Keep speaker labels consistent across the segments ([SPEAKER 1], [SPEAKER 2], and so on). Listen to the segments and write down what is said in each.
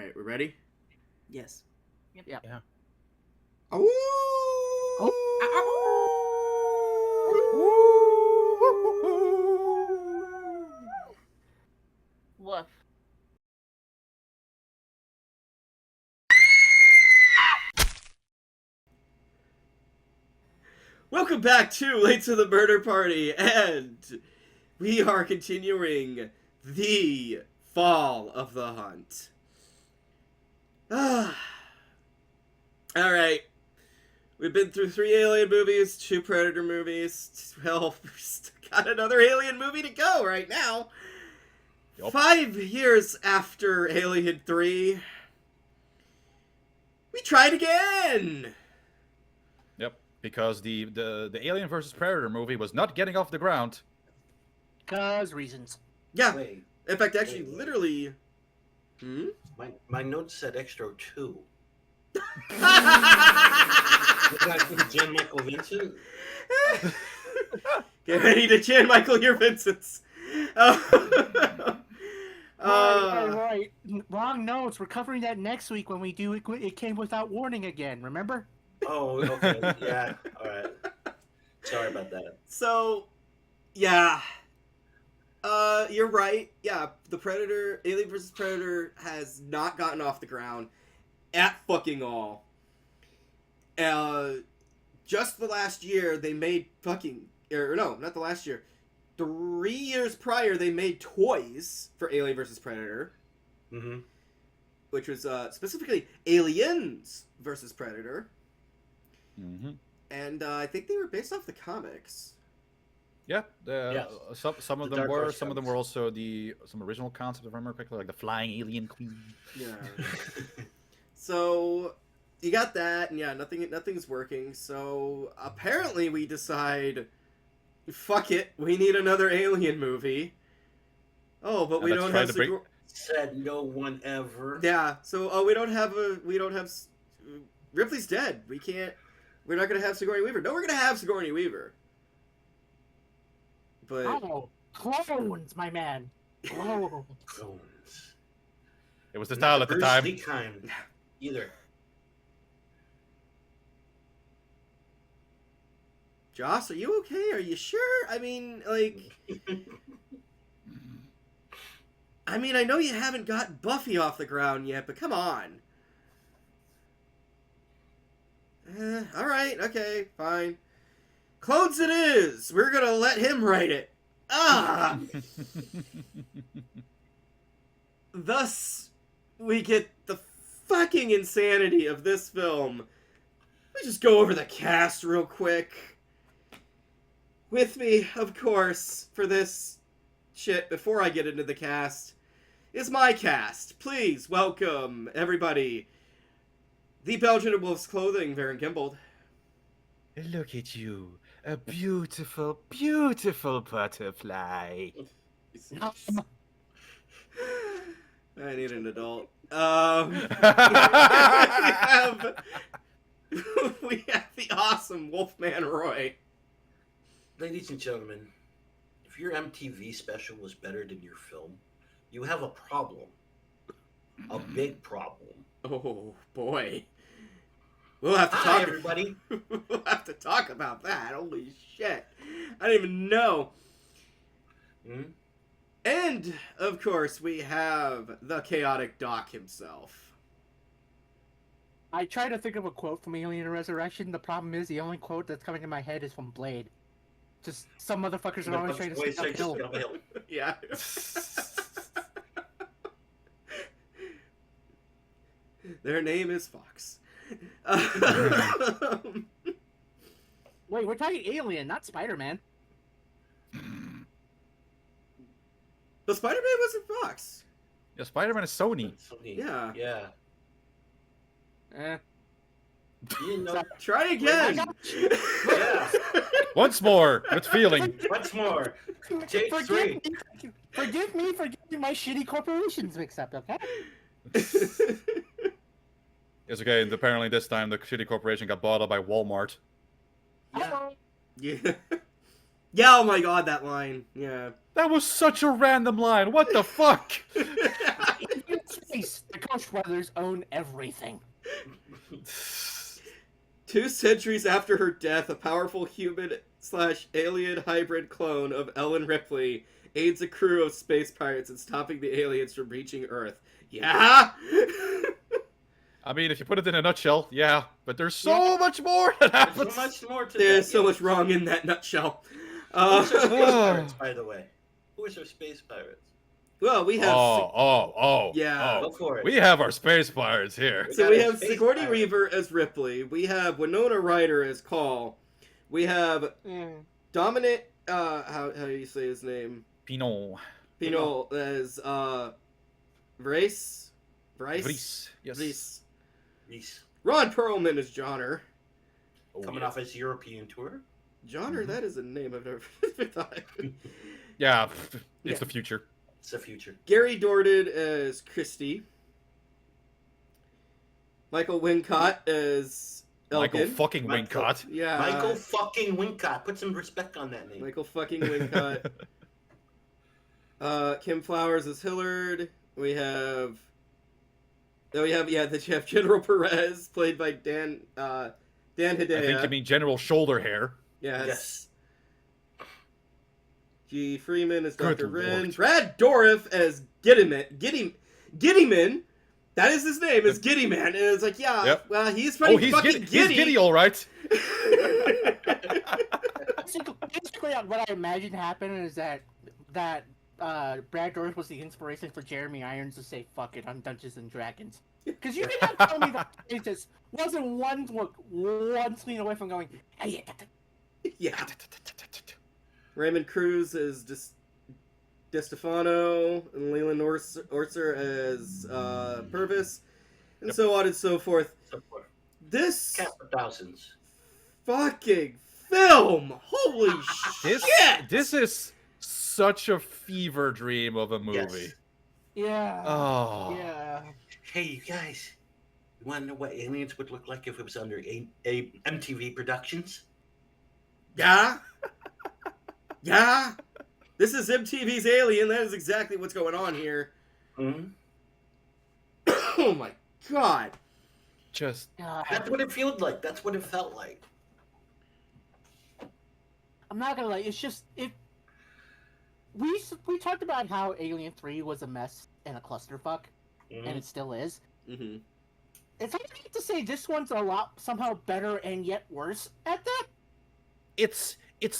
[SPEAKER 1] right, we're ready?
[SPEAKER 2] Yes.
[SPEAKER 3] Yep.
[SPEAKER 4] Yeah.
[SPEAKER 1] Oh!
[SPEAKER 3] Woof.
[SPEAKER 1] Welcome back to Late to the Murder Party, and we are continuing the Fall of the Hunt. Alright. We've been through 3 Alien movies, 2 Predator movies. Well, we've still got another Alien movie to go right now.
[SPEAKER 4] Yup.
[SPEAKER 1] 5 years after Alien 3, we tried again!
[SPEAKER 4] Yep, because the Alien vs. Predator movie was not getting off the ground.
[SPEAKER 2] Cause reasons.
[SPEAKER 1] Yeah,
[SPEAKER 5] Wait,
[SPEAKER 1] in fact, actually,
[SPEAKER 5] wait.
[SPEAKER 1] literally...
[SPEAKER 5] my notes said extra 2.
[SPEAKER 1] Hmm?
[SPEAKER 5] Was that Jan Michael Vincent?
[SPEAKER 1] Get ready to Jan Michael your Vincents.
[SPEAKER 2] Right. Wrong notes. We're covering that next week when we do it. It came without warning again. Remember?
[SPEAKER 5] Oh, okay. Yeah. All right. Sorry about that.
[SPEAKER 1] So, yeah. You're right. Yeah, the Predator, Alien vs. Predator has not gotten off the ground at fucking all. Just the last year, they made no, not the last year. 3 years prior, they made toys for Alien vs. Predator.
[SPEAKER 5] Mm-hmm.
[SPEAKER 1] Which was, specifically Aliens vs. Predator.
[SPEAKER 4] Mm-hmm.
[SPEAKER 1] And, I think they were based off the comics.
[SPEAKER 4] Yeah,
[SPEAKER 5] Yes.
[SPEAKER 4] some of
[SPEAKER 5] The
[SPEAKER 4] them
[SPEAKER 5] Dark
[SPEAKER 4] were.
[SPEAKER 5] Horse
[SPEAKER 4] Some of them
[SPEAKER 5] comics.
[SPEAKER 4] were also some original concepts, if I remember correctly, like the flying alien queen.
[SPEAKER 1] Yeah. So, you got that, and yeah, nothing's working. So, apparently we decide, fuck it, we need another Alien movie. Oh, but
[SPEAKER 4] And
[SPEAKER 1] we
[SPEAKER 4] let's
[SPEAKER 1] don't
[SPEAKER 4] try
[SPEAKER 1] have
[SPEAKER 4] to bring-
[SPEAKER 1] Sigour-
[SPEAKER 5] Said no one ever.
[SPEAKER 1] Yeah, so, we don't have Ripley's dead. We're not gonna have Sigourney Weaver. No, we're gonna have Sigourney Weaver. But,
[SPEAKER 2] Oh, clones, my man. Clones.
[SPEAKER 5] Clones.
[SPEAKER 4] It was the
[SPEAKER 5] Not
[SPEAKER 4] style at the
[SPEAKER 5] Bruce
[SPEAKER 4] time.
[SPEAKER 5] Lee kind either.
[SPEAKER 1] Joss, are you okay? Are you sure? I mean, I know you haven't got Buffy off the ground yet, but come on. Alright, okay, fine. Clones it is! We're gonna let him write it. Ah! Thus, we get the fucking insanity of this film. Let's just go over the cast real quick. With me, of course, for this shit, before I get into the cast, is my cast. Please welcome, everybody, the Belgian in Wolf's Clothing, Varren Gimbold.
[SPEAKER 4] Look at you, a beautiful, beautiful butterfly.
[SPEAKER 1] I need an adult. We have the awesome Wolfman Roy.
[SPEAKER 5] Ladies and gentlemen, if your MTV special was better than your film, you have a problem. A big problem.
[SPEAKER 1] Oh, boy. We'll have to
[SPEAKER 5] Hi,
[SPEAKER 1] talk.
[SPEAKER 5] everybody.
[SPEAKER 1] We'll have to talk about that. Holy shit. I didn't even know.
[SPEAKER 5] Hmm?
[SPEAKER 1] And, of course, we have the chaotic Doc himself.
[SPEAKER 2] I try to think of a quote from Alien Resurrection. The problem is the only quote that's coming to my head is from Blade. Just some motherfuckers are always trying to stick uphill.
[SPEAKER 1] Yeah. Their name is Fox.
[SPEAKER 2] Wait, we're talking Alien, not Spider-Man.
[SPEAKER 1] But Spider-Man wasn't Fox.
[SPEAKER 4] Yeah, Spider-Man is Sony.
[SPEAKER 1] Yeah.
[SPEAKER 5] Yeah.
[SPEAKER 2] Eh.
[SPEAKER 5] You didn't know.
[SPEAKER 1] Try again.
[SPEAKER 5] Yeah.
[SPEAKER 4] Once more, with feeling.
[SPEAKER 5] Once more. Take 3.
[SPEAKER 2] Forgive me for getting my shitty corporations mixed up, okay?
[SPEAKER 4] It's okay, and apparently this time the shitty corporation got bought up by Walmart.
[SPEAKER 5] Yeah.
[SPEAKER 1] Yeah. Yeah, oh my god, that line. Yeah.
[SPEAKER 4] That was such a random line. What the fuck?
[SPEAKER 2] Space, the Ghost brothers own everything.
[SPEAKER 1] 2 centuries after her death, a powerful human/alien hybrid clone of Ellen Ripley aids a crew of space pirates in stopping the aliens from reaching Earth. Yeah?
[SPEAKER 4] I mean, if you put it in a nutshell, yeah. But there's so much more that happens.
[SPEAKER 5] There's so much more to
[SPEAKER 1] There's
[SPEAKER 5] that.
[SPEAKER 1] so much wrong in that nutshell.
[SPEAKER 5] Who's our space pirates, by the way? Who is our space pirates?
[SPEAKER 1] Well, we have... Yeah.
[SPEAKER 5] Go for it.
[SPEAKER 4] We have our space pirates here.
[SPEAKER 1] So we have
[SPEAKER 5] Space
[SPEAKER 1] Sigourney
[SPEAKER 5] pirate.
[SPEAKER 1] Weaver as Ripley. We have Winona Ryder as Call. We have Dominic... how do you say his name?
[SPEAKER 4] Pinot.
[SPEAKER 1] Pinot as Vrace?
[SPEAKER 4] Vries. Yes.
[SPEAKER 1] Vries.
[SPEAKER 5] Reese.
[SPEAKER 1] Ron Perlman as Johnner.
[SPEAKER 4] Oh,
[SPEAKER 5] Coming
[SPEAKER 4] yeah.
[SPEAKER 5] off his European tour.
[SPEAKER 1] Johnner, that is a name I've never thought.
[SPEAKER 4] Yeah, it's
[SPEAKER 1] Yeah.
[SPEAKER 4] the future.
[SPEAKER 5] It's the future.
[SPEAKER 1] Gary Dourif as Christy. Michael Wincott as Elgin.
[SPEAKER 4] Michael fucking
[SPEAKER 5] Michael.
[SPEAKER 4] Wincott.
[SPEAKER 1] Yeah.
[SPEAKER 5] Michael fucking Wincott. Put some respect on that name.
[SPEAKER 1] Michael fucking Wincott. Kim Flowers as Hillard. We have General Perez, played by Dan Hedaya.
[SPEAKER 4] I think you mean General Shoulder Hair.
[SPEAKER 1] Yes. G. Freeman as
[SPEAKER 4] Good
[SPEAKER 1] Dr. Wren.
[SPEAKER 4] lord.
[SPEAKER 1] Brad Dourif as Giddyman. That is his name, is Giddyman. And it's like, yeah,
[SPEAKER 4] Yep.
[SPEAKER 1] well, he's pretty
[SPEAKER 4] He's
[SPEAKER 1] fucking
[SPEAKER 4] giddy. He's giddy, all right.
[SPEAKER 2] Basically, what I imagine happened is that Brad Dourif was the inspiration for Jeremy Irons to say "fuck it" on Dungeons and Dragons. Because you cannot tell me that it just wasn't one lean away from going, "Hey,
[SPEAKER 1] Yeah. Raymond Cruz as DeStefano, and Leland Orser as Purvis, and so on and so forth. This
[SPEAKER 5] Cat for thousands.
[SPEAKER 1] fucking film! Holy shit!
[SPEAKER 4] This is such a fever dream of a movie.
[SPEAKER 5] Yes.
[SPEAKER 2] yeah,
[SPEAKER 4] Oh.
[SPEAKER 2] yeah."
[SPEAKER 5] Hey, you guys. You want to know what Aliens would look like if it was under a MTV Productions?
[SPEAKER 1] Yeah? Yeah? This is MTV's Alien. That is exactly what's going on here.
[SPEAKER 5] Mm-hmm.
[SPEAKER 1] Oh my god.
[SPEAKER 4] Just
[SPEAKER 5] That's what it felt like. That's what it felt like.
[SPEAKER 2] I'm not gonna lie. It's just we talked about how Alien 3 was a mess and a clusterfuck,
[SPEAKER 5] Mm-hmm.
[SPEAKER 2] and it still is.
[SPEAKER 1] Mm-hmm.
[SPEAKER 2] It's hard to say this one's a lot somehow better and yet worse at that.
[SPEAKER 4] it's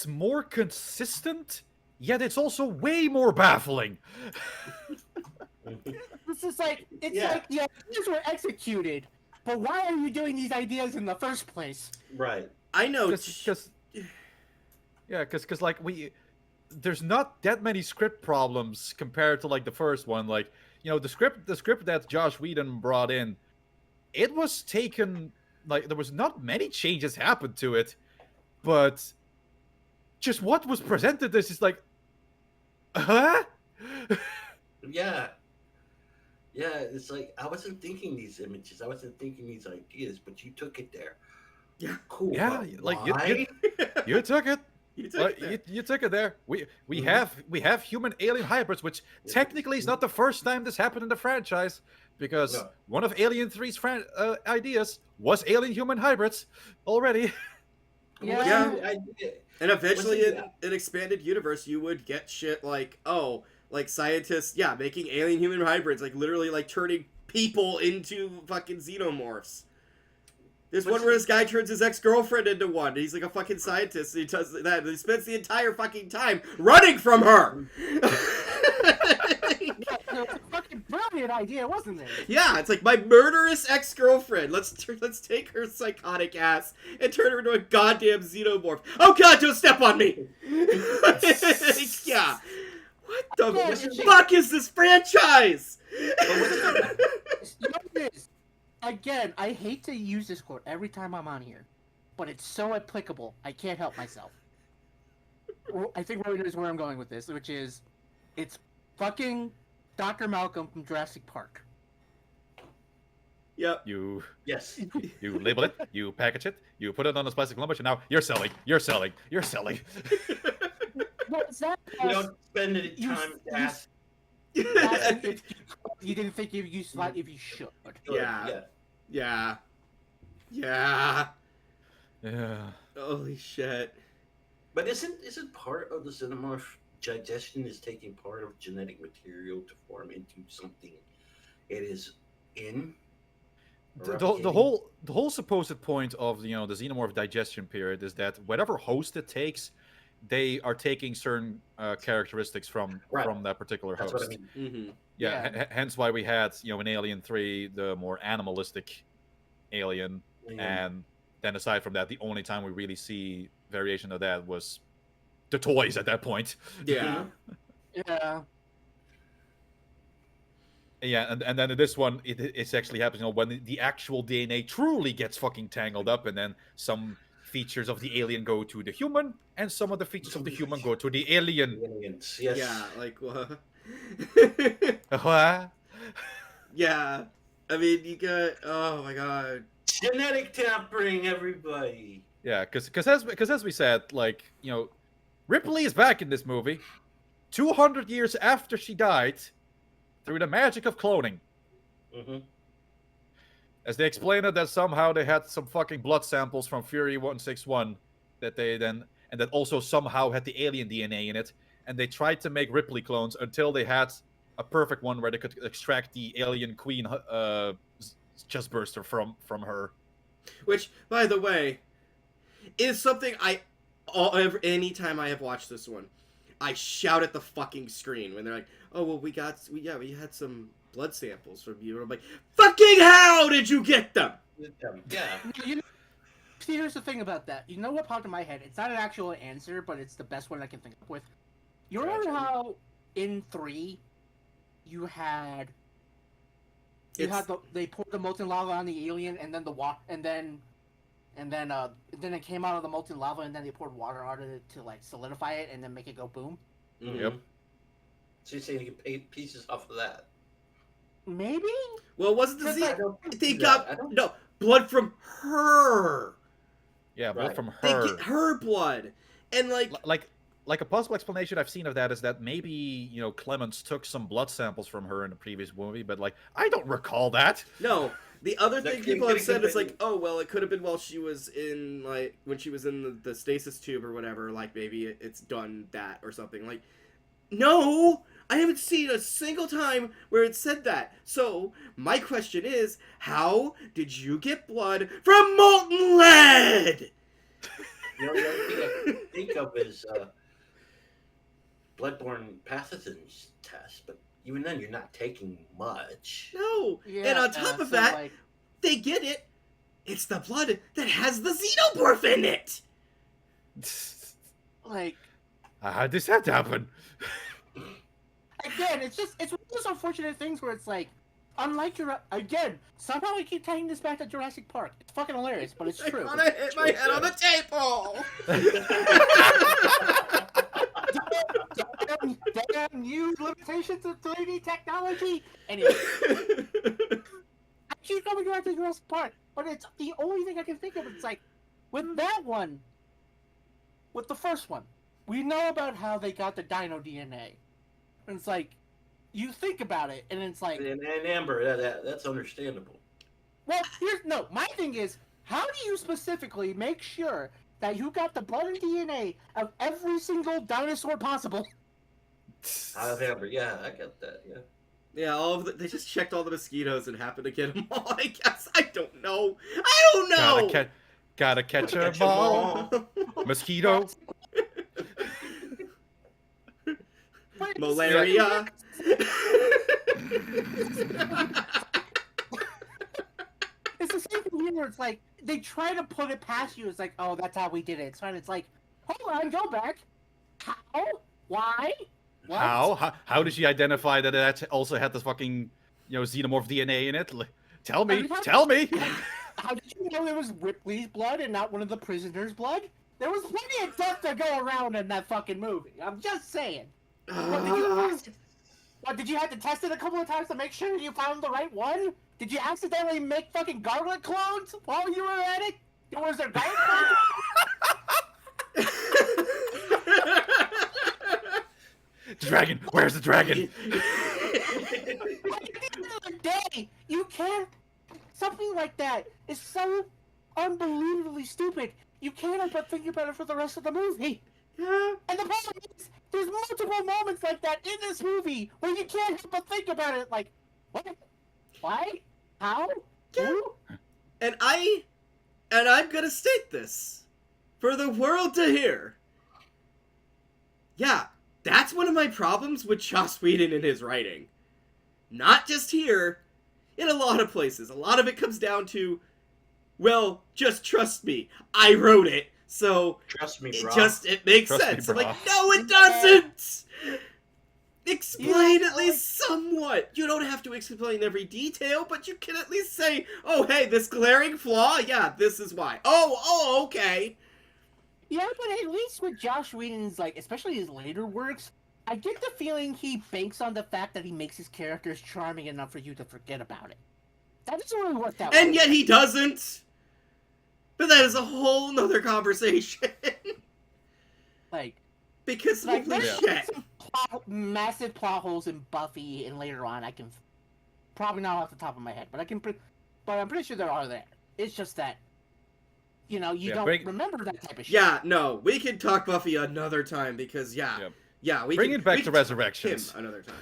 [SPEAKER 4] more consistent, yet it's also way more baffling.
[SPEAKER 2] This is like it's
[SPEAKER 5] Yeah.
[SPEAKER 2] like the ideas were executed, but why are you doing these ideas in the first place?
[SPEAKER 5] Right.
[SPEAKER 1] I know.
[SPEAKER 4] Because like there's not that many script problems compared to like the first one. Like, you know, the script that Joss Whedon brought in, it was taken, like, there was not many changes happened to it, but just what was presented is just like, huh?
[SPEAKER 5] Yeah. Yeah, it's like, I wasn't thinking these images. I wasn't thinking these ideas, but you took it there.
[SPEAKER 1] Yeah.
[SPEAKER 5] Cool.
[SPEAKER 4] Yeah,
[SPEAKER 5] but
[SPEAKER 4] like,
[SPEAKER 5] why?
[SPEAKER 4] You took it.
[SPEAKER 1] You took it.
[SPEAKER 4] You took it there. We
[SPEAKER 5] Mhm.
[SPEAKER 4] have human alien hybrids, which technically is not the first time this happened in the franchise, because
[SPEAKER 5] No.
[SPEAKER 4] one of Alien 3's ideas was alien human hybrids already.
[SPEAKER 5] Well,
[SPEAKER 1] Yeah.
[SPEAKER 5] I did.
[SPEAKER 1] And eventually,
[SPEAKER 5] Wasn't
[SPEAKER 1] in
[SPEAKER 5] that-
[SPEAKER 1] an expanded universe, you would get shit like, oh, like scientists, yeah, making alien human hybrids, like literally like turning people into fucking xenomorphs. There's one where this guy turns his ex-girlfriend into one. He's like a fucking scientist, and he does that. And he spends the entire fucking time running from her.
[SPEAKER 2] Yeah, it was a fucking brilliant idea, wasn't it?
[SPEAKER 1] Yeah, it's like my murderous ex-girlfriend. Let's take her psychotic ass and turn her into a goddamn xenomorph. Oh god, don't step on me! Yeah. What the fuck is this franchise?
[SPEAKER 2] You know what it is? Again, I hate to use this quote every time I'm on here, but it's so applicable. I can't help myself. I think Roy knows where I'm going with this, which is, it's fucking Dr. Malcolm from Jurassic Park.
[SPEAKER 1] Yep.
[SPEAKER 4] You
[SPEAKER 5] Yes.
[SPEAKER 4] label it, you package it, you put it on a plastic lumber, and now you're selling.
[SPEAKER 2] What is that?
[SPEAKER 5] You don't spend any
[SPEAKER 2] You-
[SPEAKER 5] time to
[SPEAKER 2] you-
[SPEAKER 5] ask.
[SPEAKER 2] Asking if you didn't think if you should.
[SPEAKER 1] Yeah. Yeah. Yeah.
[SPEAKER 4] Yeah.
[SPEAKER 1] Holy shit.
[SPEAKER 5] But isn't part of the xenomorph digestion is taking part of genetic material to form into something it is in?
[SPEAKER 4] The whole supposed point of the xenomorph digestion period is that whatever host it takes, they are taking certain characteristics from that particular
[SPEAKER 5] That's
[SPEAKER 4] host.
[SPEAKER 5] what I mean.
[SPEAKER 1] Mm-hmm.
[SPEAKER 4] Yeah, hence why we had in Alien 3 the more animalistic alien, and then aside from that, the only time we really see variation of that was the toys at that point.
[SPEAKER 1] Yeah.
[SPEAKER 2] Yeah.
[SPEAKER 4] Yeah, and then in this one, it's actually happening when the actual DNA truly gets fucking tangled up, and then some features of the alien go to the human, and some of the features of the human go to the alien.
[SPEAKER 5] Aliens, yes.
[SPEAKER 1] Yeah, like what?
[SPEAKER 4] What?
[SPEAKER 1] Yeah. I mean, you got. Oh my god.
[SPEAKER 5] Genetic tampering, everybody.
[SPEAKER 4] Yeah, because as we said, Ripley is back in this movie, 200 years after she died, through the magic of cloning.
[SPEAKER 5] Mm-hmm.
[SPEAKER 4] As they explain it, that somehow they had some fucking blood samples from Fury 161 that they then, and that also somehow had the alien DNA in it, and they tried to make Ripley clones until they had a perfect one where they could extract the alien queen chest burster from her.
[SPEAKER 1] Which, by the way, is something anytime I have watched this one, I shout at the fucking screen when they're like, "Oh well, we had some blood samples from you." And I'm like, "Fucking how did you get them?"
[SPEAKER 5] Yeah.
[SPEAKER 2] See, here's the thing about that. You know what popped in my head? It's not an actual answer, but it's the best one I can think up with. You remember how in 3 they poured the molten lava on the alien, and then and then it came out of the molten lava, and then they poured water on it to solidify it and then make it go boom.
[SPEAKER 5] Mm-hmm.
[SPEAKER 4] Yep.
[SPEAKER 5] So you're saying you can pay pieces off of that?
[SPEAKER 2] Maybe.
[SPEAKER 1] Well, it wasn't the
[SPEAKER 2] Because,
[SPEAKER 1] they got blood from her.
[SPEAKER 4] Yeah, blood
[SPEAKER 5] Right.
[SPEAKER 4] from
[SPEAKER 1] They
[SPEAKER 4] her.
[SPEAKER 1] get her blood, and
[SPEAKER 4] Like a possible explanation I've seen of that is that maybe Clemens took some blood samples from her in the previous movie, but I don't recall that.
[SPEAKER 1] no. The other
[SPEAKER 5] That
[SPEAKER 1] thing
[SPEAKER 5] could-
[SPEAKER 1] people
[SPEAKER 5] could-
[SPEAKER 1] have said
[SPEAKER 5] could
[SPEAKER 1] is
[SPEAKER 5] be-
[SPEAKER 1] oh well, it could have been while she was in when she was in the stasis tube or whatever. Maybe it's done that or something. No, I haven't seen a single time where it said that. So my question is, how did you get blood from molten lead?
[SPEAKER 5] The only thing I can think of is bloodborne pathogens test, but even then, you're not taking much.
[SPEAKER 1] No,
[SPEAKER 2] Yeah,
[SPEAKER 1] and on top of that, they get it. It's the blood that has the xenomorph in it.
[SPEAKER 4] How did this have to happen?
[SPEAKER 2] Again, it's one of those unfortunate things where it's unlike again, somehow we keep tying this back to Jurassic Park. It's fucking hilarious, but it's true.
[SPEAKER 1] I want to hit my head on the table.
[SPEAKER 2] Damn new limitations of 3D technology. Anyway, I keep coming back to Jurassic Park, but it's the only thing I can think of. It's with that one, with the first one, we know about how they got the dino DNA. And it's you think about it, and it's
[SPEAKER 5] And Amber, that's understandable.
[SPEAKER 2] well, my thing is, how do you specifically make sure that you got the blood and DNA of every single dinosaur possible?
[SPEAKER 5] Out of Amber, yeah, I get that, yeah.
[SPEAKER 1] Yeah, they just checked all the mosquitoes and happened to get them all, I guess. I don't know. I don't know!
[SPEAKER 4] Gotta catch
[SPEAKER 5] Gotta
[SPEAKER 4] 'em
[SPEAKER 5] catch 'em
[SPEAKER 4] all. Mosquito.
[SPEAKER 1] Malaria.
[SPEAKER 2] It's the same thing here where it's they try to put it past you. It's oh, that's how we did it. It's fine. It's hold on, go back. How? Why? What?
[SPEAKER 4] How did she identify that it also had this fucking xenomorph DNA in it? Tell me.
[SPEAKER 2] How did you know it was Ripley's blood and not one of the prisoners' blood? There was plenty of stuff to go around in that fucking movie. I'm just saying. What, did you have to test it a couple of times to make sure you found the right one? Did you accidentally make fucking garlic clones while you were at it? Was there garlic clones?
[SPEAKER 4] Dragon! Where's the dragon?
[SPEAKER 2] day. You can't. Something like that is so unbelievably stupid. You can't help but think about it for the rest of the movie.
[SPEAKER 1] Yeah.
[SPEAKER 2] And the problem is, there's multiple moments like that in this movie where you can't help but think about it. Like, what? Why? How?
[SPEAKER 1] Yeah.
[SPEAKER 2] Who?
[SPEAKER 1] And I'm gonna state this for the world to hear. Yeah, that's one of my problems with Joss Whedon and his writing. Not just here, in a lot of places. A lot of it comes down to, well, just trust me. I wrote it, so
[SPEAKER 5] Trust me,
[SPEAKER 1] it
[SPEAKER 5] bro.
[SPEAKER 1] it makes
[SPEAKER 4] Trust me,
[SPEAKER 1] sense. I'm
[SPEAKER 4] brah.
[SPEAKER 1] like, no, it doesn't. Explain
[SPEAKER 2] Yeah,
[SPEAKER 1] at least somewhat. You don't have to explain every detail, but you can at least say, oh, hey, this glaring flaw, yeah, this is why. Oh, okay.
[SPEAKER 2] Yeah, but at least with Josh Whedon's, like, especially his later works, I get the feeling he banks on the fact that he makes his characters charming enough for you to forget about it. That doesn't really work that way.
[SPEAKER 1] And yet he doesn't. But that is a whole nother conversation.
[SPEAKER 2] Like,
[SPEAKER 1] Because holy
[SPEAKER 2] there's
[SPEAKER 1] shit.
[SPEAKER 2] some massive plot holes in Buffy, and later on I can probably not off the top of my head, but I'm pretty sure there are there. It's just that, you know, you don't remember that type of shit.
[SPEAKER 1] Yeah, no, we can talk Buffy another time because we
[SPEAKER 4] Bring
[SPEAKER 1] can,
[SPEAKER 4] it back
[SPEAKER 1] we
[SPEAKER 4] to
[SPEAKER 1] can
[SPEAKER 4] Resurrections.
[SPEAKER 1] talk him another time.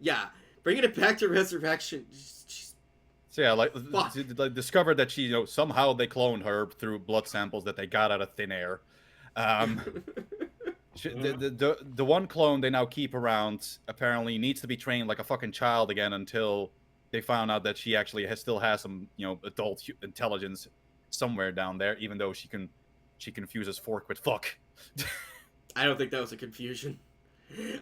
[SPEAKER 1] Yeah, bringing it back to Resurrection.
[SPEAKER 4] So yeah, like
[SPEAKER 1] Fuck.
[SPEAKER 4] discovered that she, somehow they cloned her through blood samples that they got out of thin air. The one clone they now keep around apparently needs to be trained like a fucking child again until they found out that she actually still has some, adult intelligence somewhere down there, even though she confuses fork with fuck.
[SPEAKER 1] I don't think that was a confusion.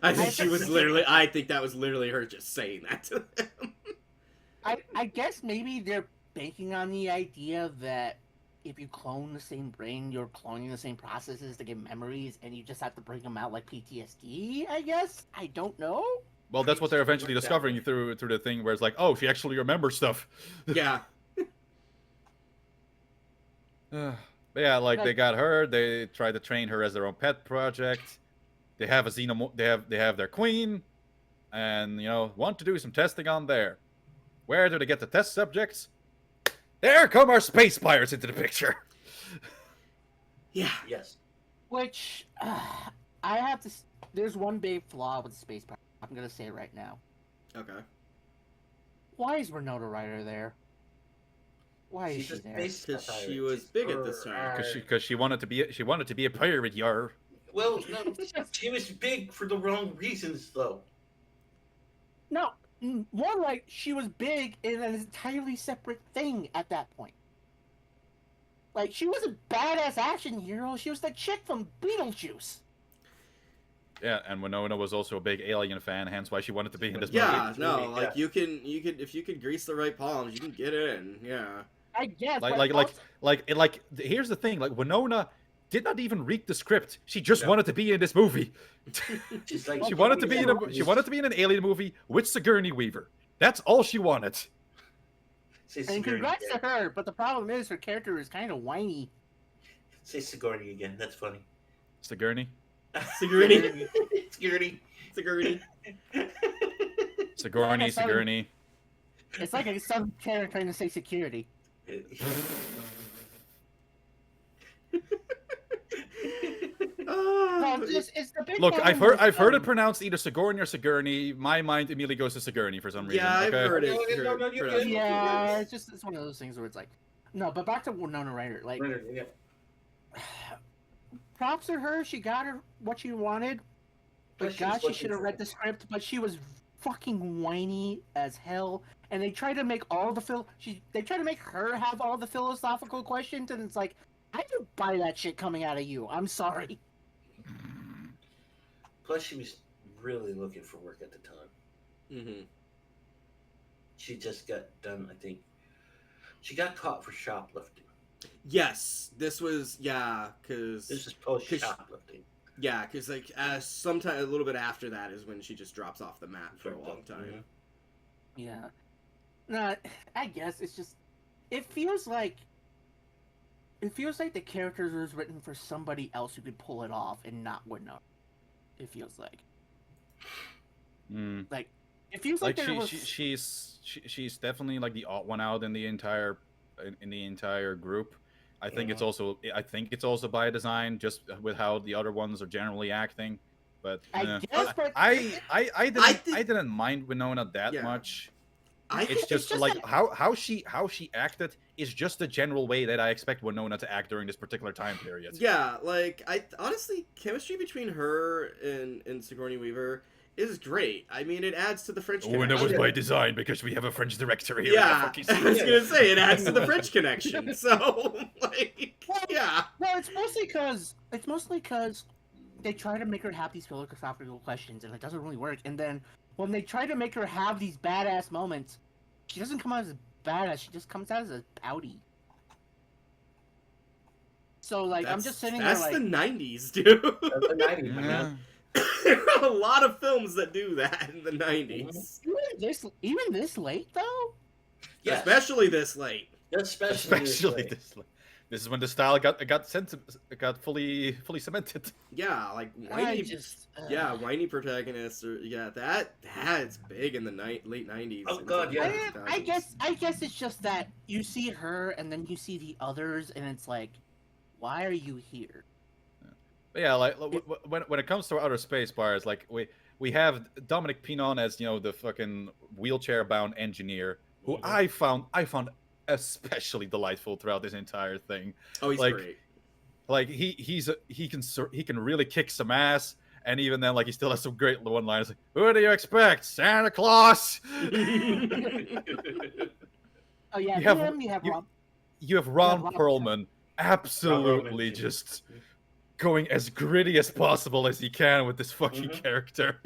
[SPEAKER 1] I think that was literally her just saying that to them.
[SPEAKER 2] I guess maybe they're banking on the idea that if you clone the same brain, you're cloning the same processes to get memories, and you just have to bring them out like PTSD, I guess? I don't know.
[SPEAKER 4] Well, that's what they're eventually discovering through the thing where it's like, oh, she actually remembers stuff.
[SPEAKER 1] Yeah.
[SPEAKER 4] But yeah, like they got her. They tried to train her as their own pet project. They have a xenomorph. They have their queen, and want to do some testing on there. Where do they get the test subjects? There come our space pirates into the picture.
[SPEAKER 1] Yeah.
[SPEAKER 5] Yes.
[SPEAKER 2] Which I have to. There's one big flaw with Space Pirate. I'm gonna say it right now.
[SPEAKER 1] Okay.
[SPEAKER 2] Why is Winona Ryder there? Why is she there?
[SPEAKER 1] Because she was big at this time.
[SPEAKER 4] Because she wanted to be a pirate, yar.
[SPEAKER 5] Well, no, she was big for the wrong reasons, though.
[SPEAKER 2] No, more like she was big in an entirely separate thing at that point. Like, she was a badass action hero. She was the chick from Beetlejuice.
[SPEAKER 4] Yeah, and Winona was also a big Alien fan, hence why she wanted to be in this movie.
[SPEAKER 1] Yeah, no, like you can if you can grease the right palms, you can get in. Yeah.
[SPEAKER 2] I guess.
[SPEAKER 4] Here's the thing: like Winona did not even read the script. She just wanted to be in this movie. She wanted to be in an Alien movie with Sigourney Weaver. That's all she wanted.
[SPEAKER 2] And congrats to her, but the problem is her character is kind of whiny.
[SPEAKER 5] Say Sigourney again. That's funny.
[SPEAKER 4] Sigourney.
[SPEAKER 1] Sigourney.
[SPEAKER 5] Sigourney.
[SPEAKER 1] Sigourney.
[SPEAKER 4] Sigourney. Sigourney.
[SPEAKER 2] It's like some character trying to say security. No, it's the big
[SPEAKER 4] Look, I've
[SPEAKER 2] problem
[SPEAKER 4] heard it pronounced either Sigourney or Sigourney. My mind immediately goes to Sigourney for some reason.
[SPEAKER 1] Yeah, I've
[SPEAKER 4] okay?
[SPEAKER 1] heard it.
[SPEAKER 2] Yeah, it's one of those things where it's like, no. But back to Winona Ryder, like, props to her. She got her what she wanted. But God, she should have read the script. But she was fucking whiny as hell. And they try to make they try to make her have all the philosophical questions, and it's like, I didn't buy that shit coming out of you. I'm sorry.
[SPEAKER 5] Plus, she was really looking for work at the time.
[SPEAKER 1] Mm-hmm.
[SPEAKER 5] She just got done, I think. She got caught for shoplifting.
[SPEAKER 1] Yes, this was because
[SPEAKER 5] this is post shoplifting.
[SPEAKER 1] Yeah, because like sometime a little bit after that is when she just drops off the map for a long time.
[SPEAKER 5] Mm-hmm.
[SPEAKER 2] Yeah. No, I guess it's just it feels like the character was written for somebody else who could pull it off and not Winona. It feels like.
[SPEAKER 4] Mm.
[SPEAKER 2] Like, It feels
[SPEAKER 4] Like
[SPEAKER 2] like there was.
[SPEAKER 4] she's definitely like the odd one out in the entire group. I think it's also by design, just with how the other ones are generally acting. But
[SPEAKER 2] I guess, but
[SPEAKER 4] I didn't mind Winona that
[SPEAKER 1] Yeah.
[SPEAKER 4] much.
[SPEAKER 1] I
[SPEAKER 4] It's
[SPEAKER 1] think
[SPEAKER 4] just
[SPEAKER 2] just
[SPEAKER 4] like
[SPEAKER 2] that-
[SPEAKER 4] how she acted is just the general way that I expect Winona to act during this particular time period.
[SPEAKER 1] yeah, like I honestly chemistry between her and Sigourney Weaver is great. I mean, it adds to the French
[SPEAKER 4] Oh, and that
[SPEAKER 1] connection.
[SPEAKER 4] was by design because we have a French director here.
[SPEAKER 1] Yeah,
[SPEAKER 4] In the fucking
[SPEAKER 1] I was
[SPEAKER 4] scene.
[SPEAKER 1] gonna say it adds to the French connection. So, like, yeah,
[SPEAKER 2] well, it's mostly because they try to make her have these philosophical questions, and it doesn't really work. And then when they try to make her have these badass moments, she doesn't come out as a badass. She just comes out as a pouty. So, like, I'm just sitting there
[SPEAKER 1] that's
[SPEAKER 2] like,
[SPEAKER 1] the '90s, dude.
[SPEAKER 5] That's the 90s,
[SPEAKER 4] Yeah.
[SPEAKER 5] man.
[SPEAKER 1] There are a lot of films that do that in the '90s,
[SPEAKER 2] even this late though.
[SPEAKER 5] Yes.
[SPEAKER 1] especially this late.
[SPEAKER 5] Especially
[SPEAKER 4] this is when the style got fully cemented.
[SPEAKER 1] Yeah, like
[SPEAKER 2] I
[SPEAKER 1] whiny,
[SPEAKER 2] just
[SPEAKER 1] yeah, whiny protagonists, or yeah, that's big in the late '90s.
[SPEAKER 5] Oh,
[SPEAKER 1] and
[SPEAKER 5] God, yeah.
[SPEAKER 2] I guess it's just that you see her and then you see the others, and it's like, why are you here?
[SPEAKER 4] But yeah, like when it comes to outer space bars, like we have Dominic Pinon as the fucking wheelchair bound engineer, who I found especially delightful throughout this entire thing.
[SPEAKER 1] Oh, he's
[SPEAKER 4] like,
[SPEAKER 1] great.
[SPEAKER 4] Like he can really kick some ass, and even then, like, he still has some great one-liners. Like, who do you expect, Santa Claus?
[SPEAKER 2] Oh yeah,
[SPEAKER 4] You have-
[SPEAKER 2] him, you have Rob.
[SPEAKER 4] You have Ron
[SPEAKER 2] Rob-
[SPEAKER 4] Perlman, absolutely
[SPEAKER 5] Perlman.
[SPEAKER 4] just going as gritty as possible as he can with this fucking character.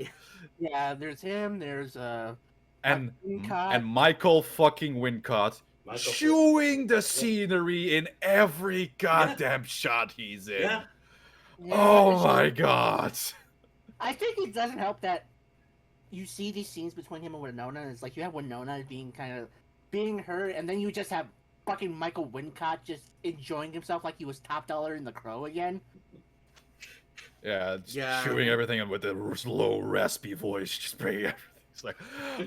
[SPEAKER 2] Yeah, there's him. There's
[SPEAKER 4] And
[SPEAKER 2] Wincott.
[SPEAKER 4] and Michael fucking Wincott
[SPEAKER 5] Michael
[SPEAKER 4] chewing the scenery in every goddamn shot he's in.
[SPEAKER 5] Yeah.
[SPEAKER 2] Yeah,
[SPEAKER 4] Oh
[SPEAKER 2] it's
[SPEAKER 4] my
[SPEAKER 2] just-
[SPEAKER 4] god.
[SPEAKER 2] I think it doesn't help that you see these scenes between him and Winona, and it's like you have Winona being her, and then you just have fucking Michael Wincott just enjoying himself like he was top dollar in The Crow again.
[SPEAKER 4] Yeah, just
[SPEAKER 1] Yeah.
[SPEAKER 4] chewing everything and with a low, raspy voice, just bringing everything. It's like,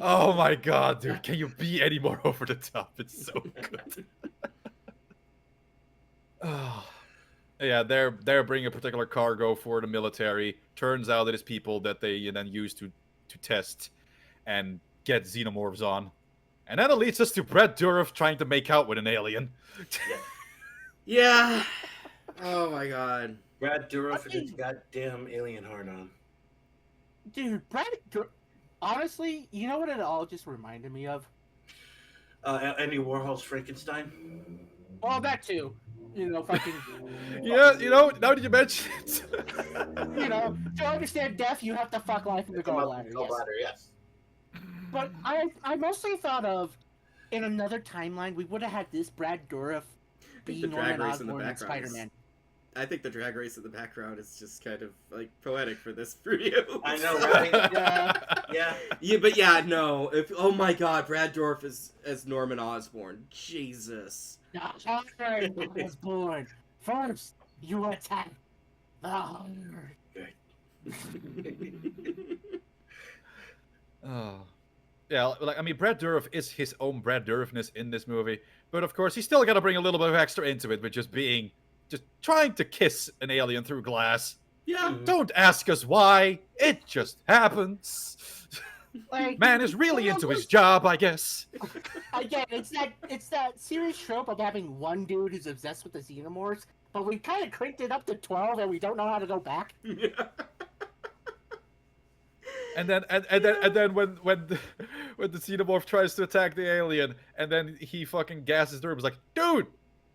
[SPEAKER 4] oh my god, dude, can you be any more over the top? It's so good. Oh. Yeah, they're bringing a particular cargo for the military. Turns out it is people that they then use to test and get xenomorphs on. And then it leads us to Brad Dourif trying to make out with an alien.
[SPEAKER 1] Yeah. Oh my god.
[SPEAKER 5] Brad Dourif and his goddamn alien hard on.
[SPEAKER 2] Dude, honestly, you know what it all just reminded me of?
[SPEAKER 5] Andy Warhol's Frankenstein.
[SPEAKER 2] Well, that too. You know, fucking.
[SPEAKER 4] Yeah, now that you mention it.
[SPEAKER 2] You know, to understand death, you have to fuck life in the gallbladder. Yes.
[SPEAKER 5] Yes.
[SPEAKER 2] But I mostly thought of, in another timeline, we would have had this Brad Dourif be
[SPEAKER 1] the drag
[SPEAKER 2] Norman
[SPEAKER 1] race in the
[SPEAKER 2] Osborn in
[SPEAKER 1] background is-
[SPEAKER 2] Spider-Man.
[SPEAKER 1] I think the drag race in the background is just kind of like poetic for this review.
[SPEAKER 5] I know, right?
[SPEAKER 2] Yeah.
[SPEAKER 5] Yeah.
[SPEAKER 1] Yeah, but yeah, no. Oh my god, Brad Dourif is as Norman Osborn. Jesus.
[SPEAKER 2] Alright, I was born. First, you attack the hunger.
[SPEAKER 4] Oh. Yeah, like, I mean, Brad Dourif is his own Brad Dourifness in this movie, but of course, he's still got to bring a little bit of extra into it with just trying to kiss an alien through glass.
[SPEAKER 1] Yeah.
[SPEAKER 4] Don't ask us why, it just happens.
[SPEAKER 2] Like,
[SPEAKER 4] Man is really into his job, I guess.
[SPEAKER 2] Again, it's that serious trope of having one dude who's obsessed with the Xenomorphs, but we kind of cranked it up to 12 and we don't know how to go back.
[SPEAKER 4] And then when the Xenomorph tries to attack the alien, and then he fucking gasses through him, he's like, dude,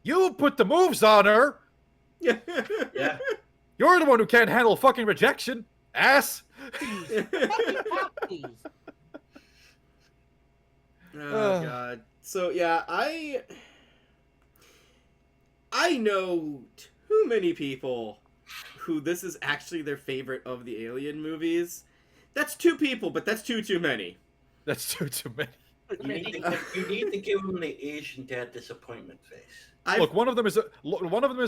[SPEAKER 4] you put the moves on her.
[SPEAKER 1] Yeah.
[SPEAKER 5] Yeah.
[SPEAKER 4] You're the one who can't handle fucking rejection, ass.
[SPEAKER 2] Fucking pop, please.
[SPEAKER 1] Oh god. So yeah, I know too many people who this is actually their favorite of the Alien movies. That's 2 people, but that's too many.
[SPEAKER 4] That's too many.
[SPEAKER 5] You need to give him the Asian dad disappointment face.
[SPEAKER 4] Look, one of them is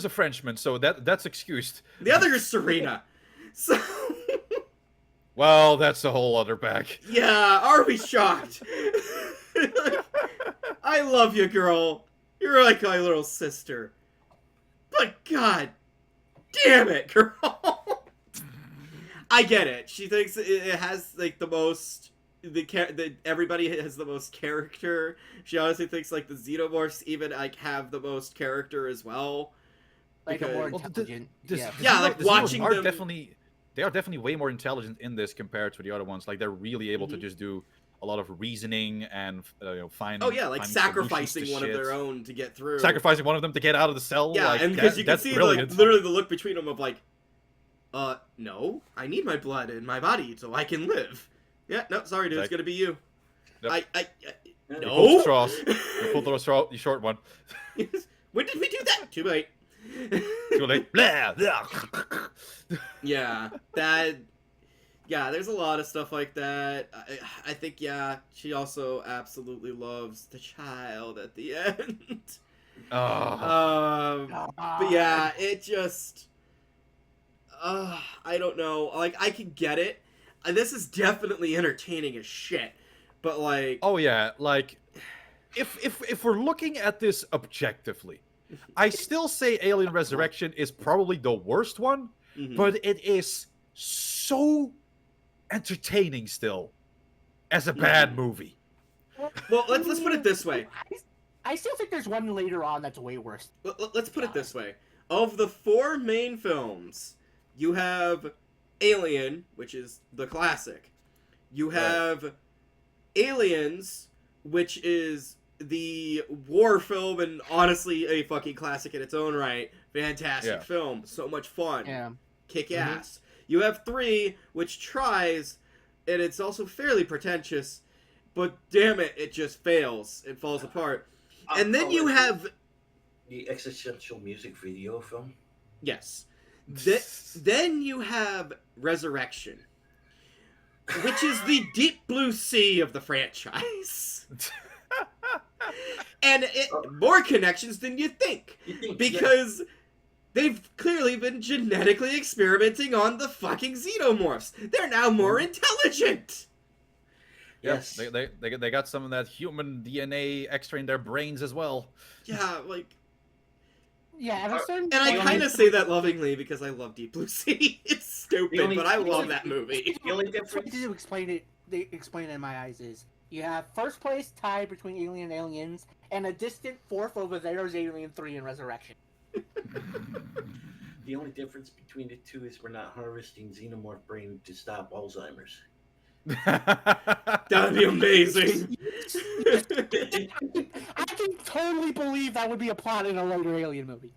[SPEAKER 4] a Frenchman, so that's excused.
[SPEAKER 1] The other is Serena. So
[SPEAKER 4] Well, that's a whole other bag.
[SPEAKER 1] Yeah, are we shocked? Like, I love you, girl. You're like my little sister. But god damn it, girl. I get it. She thinks it has like the most everybody has the most character. She honestly thinks like the Xenomorphs even like have the most character as well.
[SPEAKER 2] Like a more
[SPEAKER 1] Because-
[SPEAKER 2] intelligent.
[SPEAKER 4] The
[SPEAKER 1] Yeah, like
[SPEAKER 4] Xenomorphs
[SPEAKER 1] watching
[SPEAKER 4] are
[SPEAKER 1] them-
[SPEAKER 4] they are definitely way more intelligent in this compared to the other ones. Like they're really able to
[SPEAKER 1] Mhm.
[SPEAKER 4] just do a lot of reasoning and find.
[SPEAKER 1] Oh yeah, like
[SPEAKER 4] finding
[SPEAKER 1] sacrificing
[SPEAKER 4] solutions to
[SPEAKER 1] one of
[SPEAKER 4] shit.
[SPEAKER 1] their own to get through.
[SPEAKER 4] Sacrificing one of them to get out of the cell.
[SPEAKER 1] Yeah,
[SPEAKER 4] like,
[SPEAKER 1] and because you can
[SPEAKER 4] that's
[SPEAKER 1] see
[SPEAKER 4] brilliant.
[SPEAKER 1] literally the look between them of like, no, I need my blood in my body so I can live. Yeah, no, sorry, dude, it's
[SPEAKER 4] Like-
[SPEAKER 1] gonna be you.
[SPEAKER 4] Yep.
[SPEAKER 5] Yeah,
[SPEAKER 1] No.
[SPEAKER 4] Pull the straws. You pull the straw, the short one.
[SPEAKER 1] When did we do that? Too late.
[SPEAKER 4] Too late. Blah, blah.
[SPEAKER 1] Yeah, that. Yeah, there's a lot of stuff like that. I think, yeah, she also absolutely loves the child at the end.
[SPEAKER 4] Oh.
[SPEAKER 1] But yeah, it just. I don't know. Like, I can get it. This is definitely entertaining as shit. But, like.
[SPEAKER 4] Oh yeah, like if we're looking at this objectively, I still say Alien Resurrection is probably the worst one,
[SPEAKER 1] Mhm.
[SPEAKER 4] but it is so entertaining still as a bad movie.
[SPEAKER 1] Well, let's put it this way.
[SPEAKER 2] I still think there's one later on that's way worse.
[SPEAKER 1] Let's put it this way. Of the 4 main films, you have Alien, which is the classic. You have Aliens, which is the war film and honestly a fucking classic in its own right. Fantastic
[SPEAKER 4] Yeah.
[SPEAKER 1] film. So much fun.
[SPEAKER 2] Yeah.
[SPEAKER 1] Kick ass. You have 3, which tries, and it's also fairly pretentious, but damn it, it just fails. It falls apart. And then you have
[SPEAKER 5] the existential music video film.
[SPEAKER 1] yes. Then you have Resurrection, which is the deep blue sea of the franchise. And more connections than you think.
[SPEAKER 5] You think,
[SPEAKER 1] Because they've clearly been genetically experimenting on the fucking Xenomorphs. They're now more intelligent.
[SPEAKER 5] yes,
[SPEAKER 4] They got some of that human DNA extra in their brains as well.
[SPEAKER 1] Yeah, like,
[SPEAKER 2] Yeah, at a certain
[SPEAKER 1] and I
[SPEAKER 2] point-
[SPEAKER 1] kind of say that lovingly because I love Deep Blue Sea. It's stupid,
[SPEAKER 5] The only-
[SPEAKER 1] but I love that movie.
[SPEAKER 5] The only
[SPEAKER 2] The way
[SPEAKER 5] difference.
[SPEAKER 2] to explain it, they explain it in my eyes is you have first place tied between Alien and Aliens, and a distant fourth over there is Alien 3 and Resurrection.
[SPEAKER 5] The only difference between the two is we're not harvesting xenomorph brain to stop Alzheimer's.
[SPEAKER 1] That'd be amazing.
[SPEAKER 2] I can totally believe that would be a plot in a later Alien movie.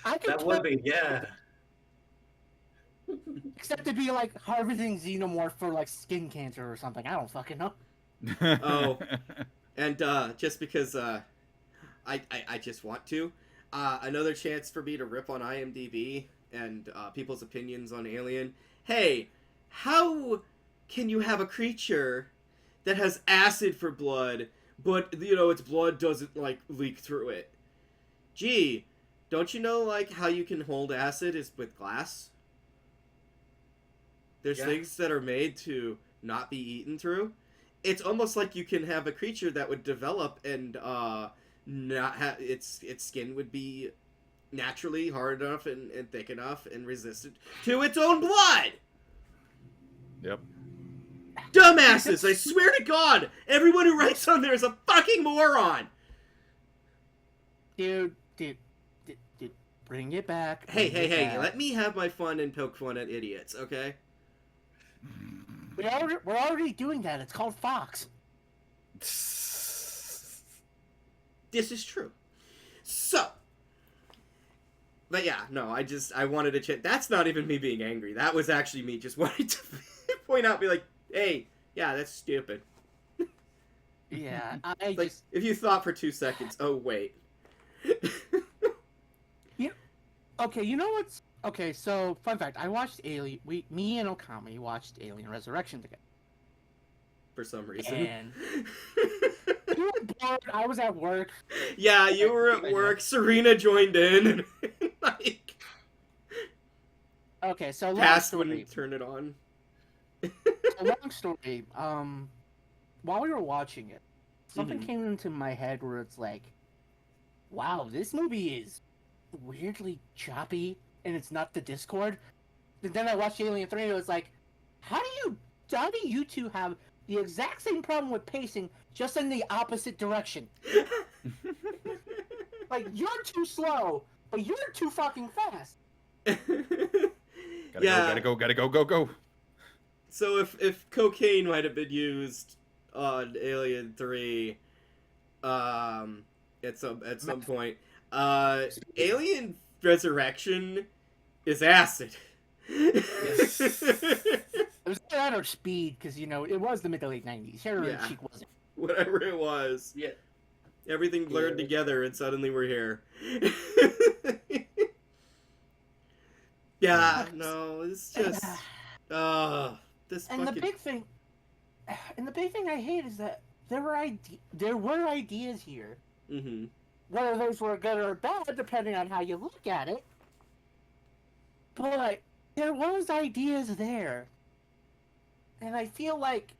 [SPEAKER 2] I can
[SPEAKER 5] That would be, yeah.
[SPEAKER 2] except to be like harvesting xenomorph for like skin cancer or something. I don't fucking know.
[SPEAKER 1] Oh. And just because I just want to, another chance for me to rip on IMDb and people's opinions on Alien. Hey, how can you have a creature that has acid for blood, but its blood doesn't like leak through it? Gee, don't you know like how you can hold acid is with glass? There's
[SPEAKER 5] Yeah.
[SPEAKER 1] things that are made to not be eaten through. It's almost like you can have a creature that would develop and not have its skin would be naturally hard enough and thick enough and resistant to its own blood.
[SPEAKER 4] Yep.
[SPEAKER 1] Dumbasses! I swear to God, everyone who writes on there is a fucking moron.
[SPEAKER 2] Dude, bring it back.
[SPEAKER 1] Hey,
[SPEAKER 2] bring it
[SPEAKER 1] hey,
[SPEAKER 2] back.
[SPEAKER 1] let me have my fun and poke fun at idiots, okay?
[SPEAKER 2] We're already doing that. It's called Fox.
[SPEAKER 1] This is true. So, but yeah, no, I wanted to check. That's not even me being angry. That was actually me just wanting to point out, be like, hey, yeah, that's stupid.
[SPEAKER 2] Yeah, I
[SPEAKER 1] Like,
[SPEAKER 2] just
[SPEAKER 1] if you thought for 2 seconds, oh, wait.
[SPEAKER 2] okay. You know what's okay? So, fun fact: I watched Alien. Me and Ookami watched Alien Resurrection together.
[SPEAKER 1] For some reason.
[SPEAKER 2] And we were bored. I was at work.
[SPEAKER 1] Yeah, you were at work. Serena joined in. And, like,
[SPEAKER 2] Okay, so long
[SPEAKER 1] Cass
[SPEAKER 2] story.
[SPEAKER 1] wouldn't turn it on.
[SPEAKER 2] A long story. While we were watching it, something
[SPEAKER 1] Mhm.
[SPEAKER 2] came into my head where it's like, wow, this movie is weirdly choppy, and it's not the Discord. And then I watched Alien 3, and it was like, how do you two have the exact same problem with pacing, just in the opposite direction? Like, you're too slow, but you're too fucking fast.
[SPEAKER 4] Gotta go.
[SPEAKER 1] So if cocaine might have been used on Alien 3, at some point, Alien Resurrection is acid.
[SPEAKER 2] It was a matter of speed, because, you know, it was the mid to late 90s. Heroin
[SPEAKER 1] Yeah.
[SPEAKER 2] Chic wasn't.
[SPEAKER 1] Whatever it was.
[SPEAKER 5] Yeah.
[SPEAKER 1] Everything blurred
[SPEAKER 5] Yeah.
[SPEAKER 1] together, and suddenly we're here. Yeah, no, it's just, this
[SPEAKER 2] And
[SPEAKER 1] fucking...
[SPEAKER 2] the big thing I hate is that there were ideas here.
[SPEAKER 1] Mm-hmm.
[SPEAKER 2] Whether those were good or bad, depending on how you look at it. But there was ideas there. And I feel like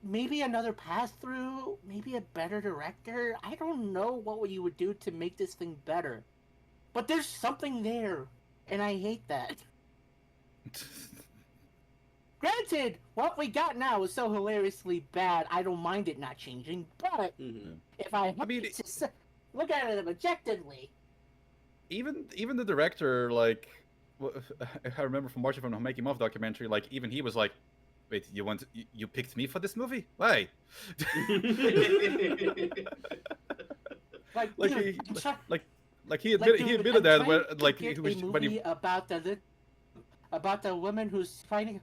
[SPEAKER 2] maybe another pass-through, maybe a better director. I don't know what you would do to make this thing better. But there's something there, and I hate that. Granted, what we got now is so hilariously bad, I don't mind it not changing, but
[SPEAKER 1] Mm-hmm.
[SPEAKER 2] if I
[SPEAKER 4] mean,
[SPEAKER 2] look at it objectively...
[SPEAKER 4] Even the director, like, I remember from watching from the Making of documentary, like, even he was like, "Wait, you picked me for this movie? Why?"
[SPEAKER 2] Like,
[SPEAKER 4] Like
[SPEAKER 2] dude,
[SPEAKER 4] he,
[SPEAKER 2] I'm try-
[SPEAKER 4] like he
[SPEAKER 2] like,
[SPEAKER 4] admitted,
[SPEAKER 2] dude,
[SPEAKER 4] that
[SPEAKER 2] I'm
[SPEAKER 4] when,
[SPEAKER 2] trying to
[SPEAKER 4] like,
[SPEAKER 2] get
[SPEAKER 4] he was
[SPEAKER 2] a
[SPEAKER 4] when he
[SPEAKER 2] movie about the woman who's fighting a...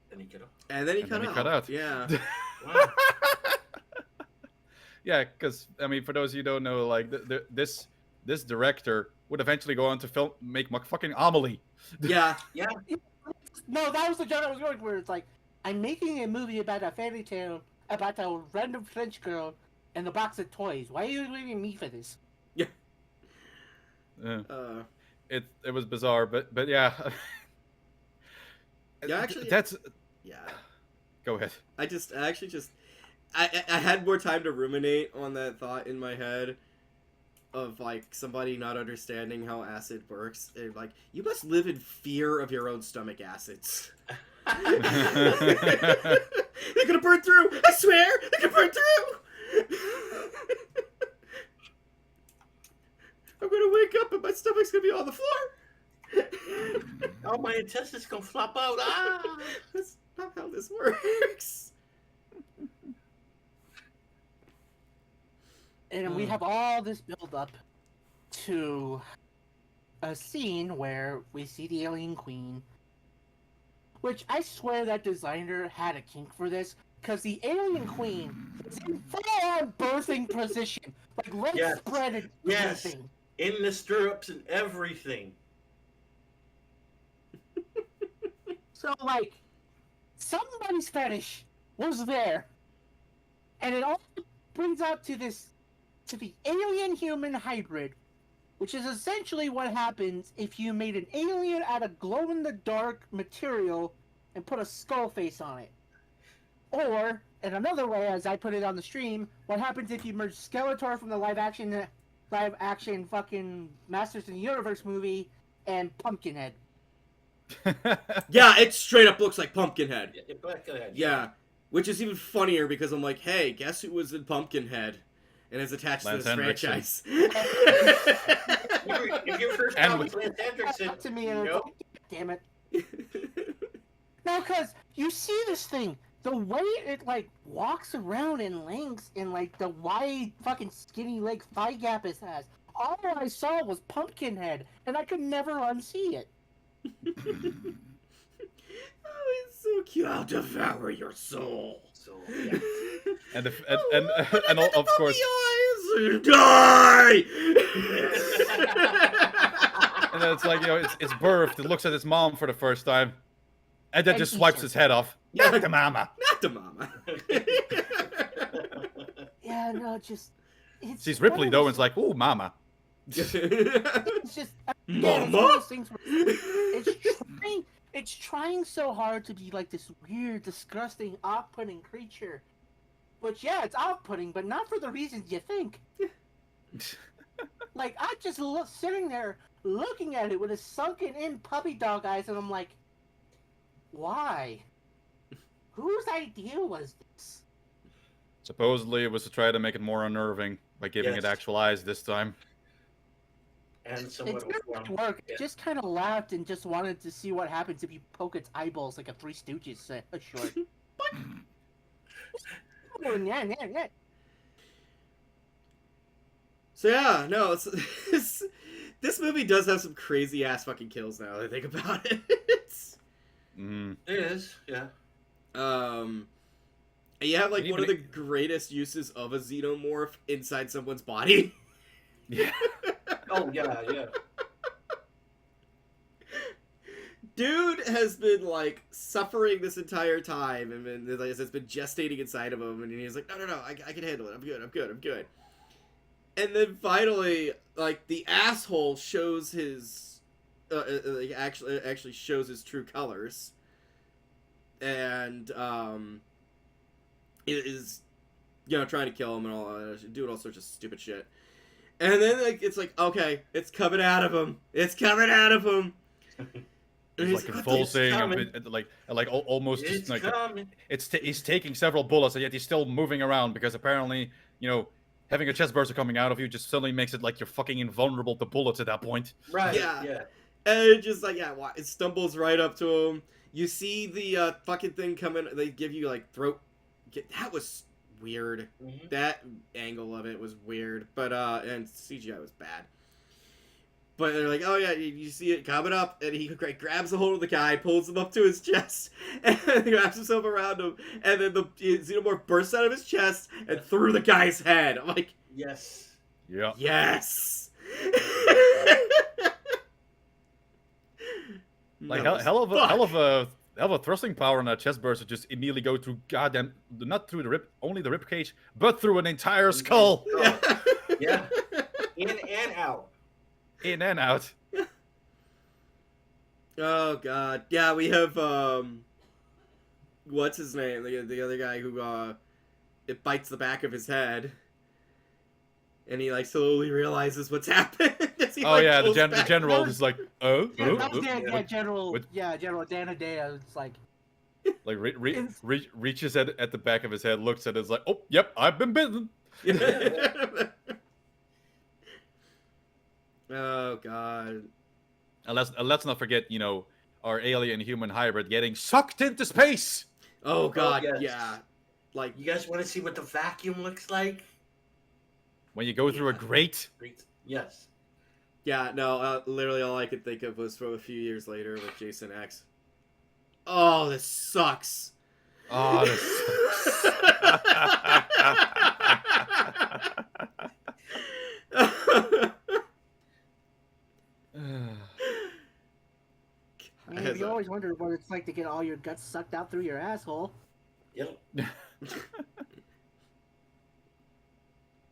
[SPEAKER 5] Then he get up.
[SPEAKER 1] And then he
[SPEAKER 4] And
[SPEAKER 1] cut
[SPEAKER 4] then
[SPEAKER 1] out.
[SPEAKER 4] he cut out.
[SPEAKER 1] Yeah.
[SPEAKER 5] Wow.
[SPEAKER 4] Yeah, because I mean, for those of you who don't know, like this director would eventually go on to make fucking Amelie.
[SPEAKER 1] Yeah.
[SPEAKER 5] Yeah.
[SPEAKER 2] No, that was the joke I was going where it's like, I'm making a movie about a fairy tale about a random French girl and a box of toys. Why are you leaving me for this?
[SPEAKER 4] It was bizarre, but yeah.
[SPEAKER 1] Yeah, actually-
[SPEAKER 4] that's
[SPEAKER 1] Yeah.
[SPEAKER 4] go ahead.
[SPEAKER 1] I had more time to ruminate on that thought in my head of, like, somebody not understanding how acid works. They're like, you must live in fear of your own stomach acids. They're gonna burn through! I swear! They're gonna burn through! I'm gonna wake up and my stomach's gonna be on the floor!
[SPEAKER 5] Oh, my intestines gonna flop out. Ah!
[SPEAKER 1] That's not how this works.
[SPEAKER 2] And we have all this build up to a scene where we see the alien queen, which I swear that designer had a kink for this, because the alien queen is in full-on birthing position, like legs
[SPEAKER 5] Yes.
[SPEAKER 2] spread and
[SPEAKER 5] Yes.
[SPEAKER 2] everything.
[SPEAKER 5] In the stirrups and everything.
[SPEAKER 2] So, like, somebody's fetish was there. And it all brings out to the alien-human hybrid, which is essentially what happens if you made an alien out of glow-in-the-dark material and put a skull face on it. Or, in another way, as I put it on the stream, what happens if you merge Skeletor from the live-action fucking Masters of the Universe movie and Pumpkinhead.
[SPEAKER 1] Yeah, it straight up looks like Pumpkinhead.
[SPEAKER 5] Yeah, go ahead.
[SPEAKER 1] Yeah, which is even funnier because I'm like, hey, guess who was in Pumpkinhead and is attached
[SPEAKER 4] Lance
[SPEAKER 1] to this
[SPEAKER 4] Henriksen.
[SPEAKER 1] franchise?
[SPEAKER 5] If your first
[SPEAKER 4] And
[SPEAKER 5] time
[SPEAKER 4] with-
[SPEAKER 5] was Lance Hendrickson,
[SPEAKER 2] To me, and it's
[SPEAKER 5] nope.
[SPEAKER 2] like, damn it. No, because you see this thing, the way it, like, walks around in lengths and, like, the wide fucking skinny leg thigh gap it has. All I saw was Pumpkinhead, and I could never unsee it.
[SPEAKER 1] Oh, it's so cute. I'll devour your soul.
[SPEAKER 5] So, yeah.
[SPEAKER 4] and of course,
[SPEAKER 1] Die!
[SPEAKER 4] and then it's like, you know, it's birthed. It looks at its mom for the first time, and then
[SPEAKER 2] And
[SPEAKER 4] just
[SPEAKER 2] eats
[SPEAKER 4] swipes
[SPEAKER 2] her.
[SPEAKER 4] its head off.
[SPEAKER 1] Yeah.
[SPEAKER 4] Not the mama.
[SPEAKER 1] Not the mama.
[SPEAKER 2] Yeah, no, just... It's
[SPEAKER 4] She's
[SPEAKER 2] one
[SPEAKER 4] Ripley
[SPEAKER 2] of
[SPEAKER 4] though, and
[SPEAKER 2] those-
[SPEAKER 4] it's like, ooh, mama.
[SPEAKER 2] It's just... Yeah, it's one of
[SPEAKER 1] Mama?
[SPEAKER 2] those things where it's trying so hard to be like this weird, disgusting, off-putting creature. But yeah, it's off-putting, but not for the reasons you think. Like, I just sitting there looking at it with his sunken-in puppy dog eyes, and I'm like, why? Whose idea was this?
[SPEAKER 4] Supposedly, it was to try to make it more unnerving by giving it
[SPEAKER 5] Yes.
[SPEAKER 4] actual eyes this time.
[SPEAKER 5] And
[SPEAKER 2] It
[SPEAKER 5] somewhat
[SPEAKER 2] didn't really work. It just kind of laughed and just wanted to see what happens if you poke its eyeballs like a Three Stooges short. Oh, yeah.
[SPEAKER 1] So yeah, no, this movie does have some crazy ass fucking kills now that I think about it.
[SPEAKER 4] Mm.
[SPEAKER 5] It is, yeah.
[SPEAKER 1] You have like
[SPEAKER 4] And
[SPEAKER 1] one of
[SPEAKER 4] even
[SPEAKER 1] the greatest uses of a xenomorph inside someone's body.
[SPEAKER 4] Yeah.
[SPEAKER 5] Oh, yeah.
[SPEAKER 1] Dude has been like suffering this entire time, and like, it's been gestating inside of him, and he's like, no, I can handle it. I'm good. And then finally, like the asshole shows his, like, actually shows his true colors, and is, trying to kill him and all, doing all sorts of stupid shit. And then like it's like, okay, it's coming out of him.
[SPEAKER 4] He's like convulsing, almost
[SPEAKER 5] It's
[SPEAKER 4] just like
[SPEAKER 5] coming.
[SPEAKER 4] he's taking several bullets, and yet he's still moving around because apparently, having a chest burster coming out of you just suddenly makes it like you're fucking invulnerable to bullets at that point.
[SPEAKER 5] Right,
[SPEAKER 1] Yeah.
[SPEAKER 5] yeah.
[SPEAKER 1] And it just like, it stumbles right up to him. You see the fucking thing coming. They give you like throat. That was weird.
[SPEAKER 5] Mm-hmm.
[SPEAKER 1] That angle of it was weird. But and CGI was bad. But they're like, oh yeah, you see it coming up, and he grabs a hold of the guy, pulls him up to his chest, and he wraps himself around him, and then the xenomorph bursts out of his chest and through the guy's head. I'm like,
[SPEAKER 5] Yes.
[SPEAKER 4] Yeah.
[SPEAKER 1] yes.
[SPEAKER 4] Like
[SPEAKER 1] That was
[SPEAKER 4] hell of
[SPEAKER 1] fuck.
[SPEAKER 4] a thrusting power on that chest burst to just immediately go through not through only the rib cage, but through an entire skull.
[SPEAKER 1] Yeah.
[SPEAKER 5] Yeah. In and out.
[SPEAKER 4] In and out.
[SPEAKER 1] Oh god. Yeah, we have what's his name? The other guy who it bites the back of his head. And he like slowly realizes what's happened. As he,
[SPEAKER 4] The
[SPEAKER 1] pulls back.
[SPEAKER 4] general is like, oh,
[SPEAKER 2] Yeah, that was General.
[SPEAKER 4] With-
[SPEAKER 2] General Danadea. It's like,
[SPEAKER 4] like reaches at the back of his head, looks at it, is like, oh, yep, I've been bitten.
[SPEAKER 1] Oh god.
[SPEAKER 4] And let's not forget, our alien-human hybrid getting sucked into space.
[SPEAKER 1] Oh god,
[SPEAKER 5] yes.
[SPEAKER 1] yeah. Like,
[SPEAKER 5] You guys want to see what the vacuum looks like?
[SPEAKER 4] When you go through a grate.
[SPEAKER 5] Yes.
[SPEAKER 1] yeah, no, literally all I could think of was from a few years later with Jason X. Oh, this sucks.
[SPEAKER 4] Oh, this
[SPEAKER 2] I mean, you always wondered what it's like to get all your guts sucked out through your asshole.
[SPEAKER 5] Yep.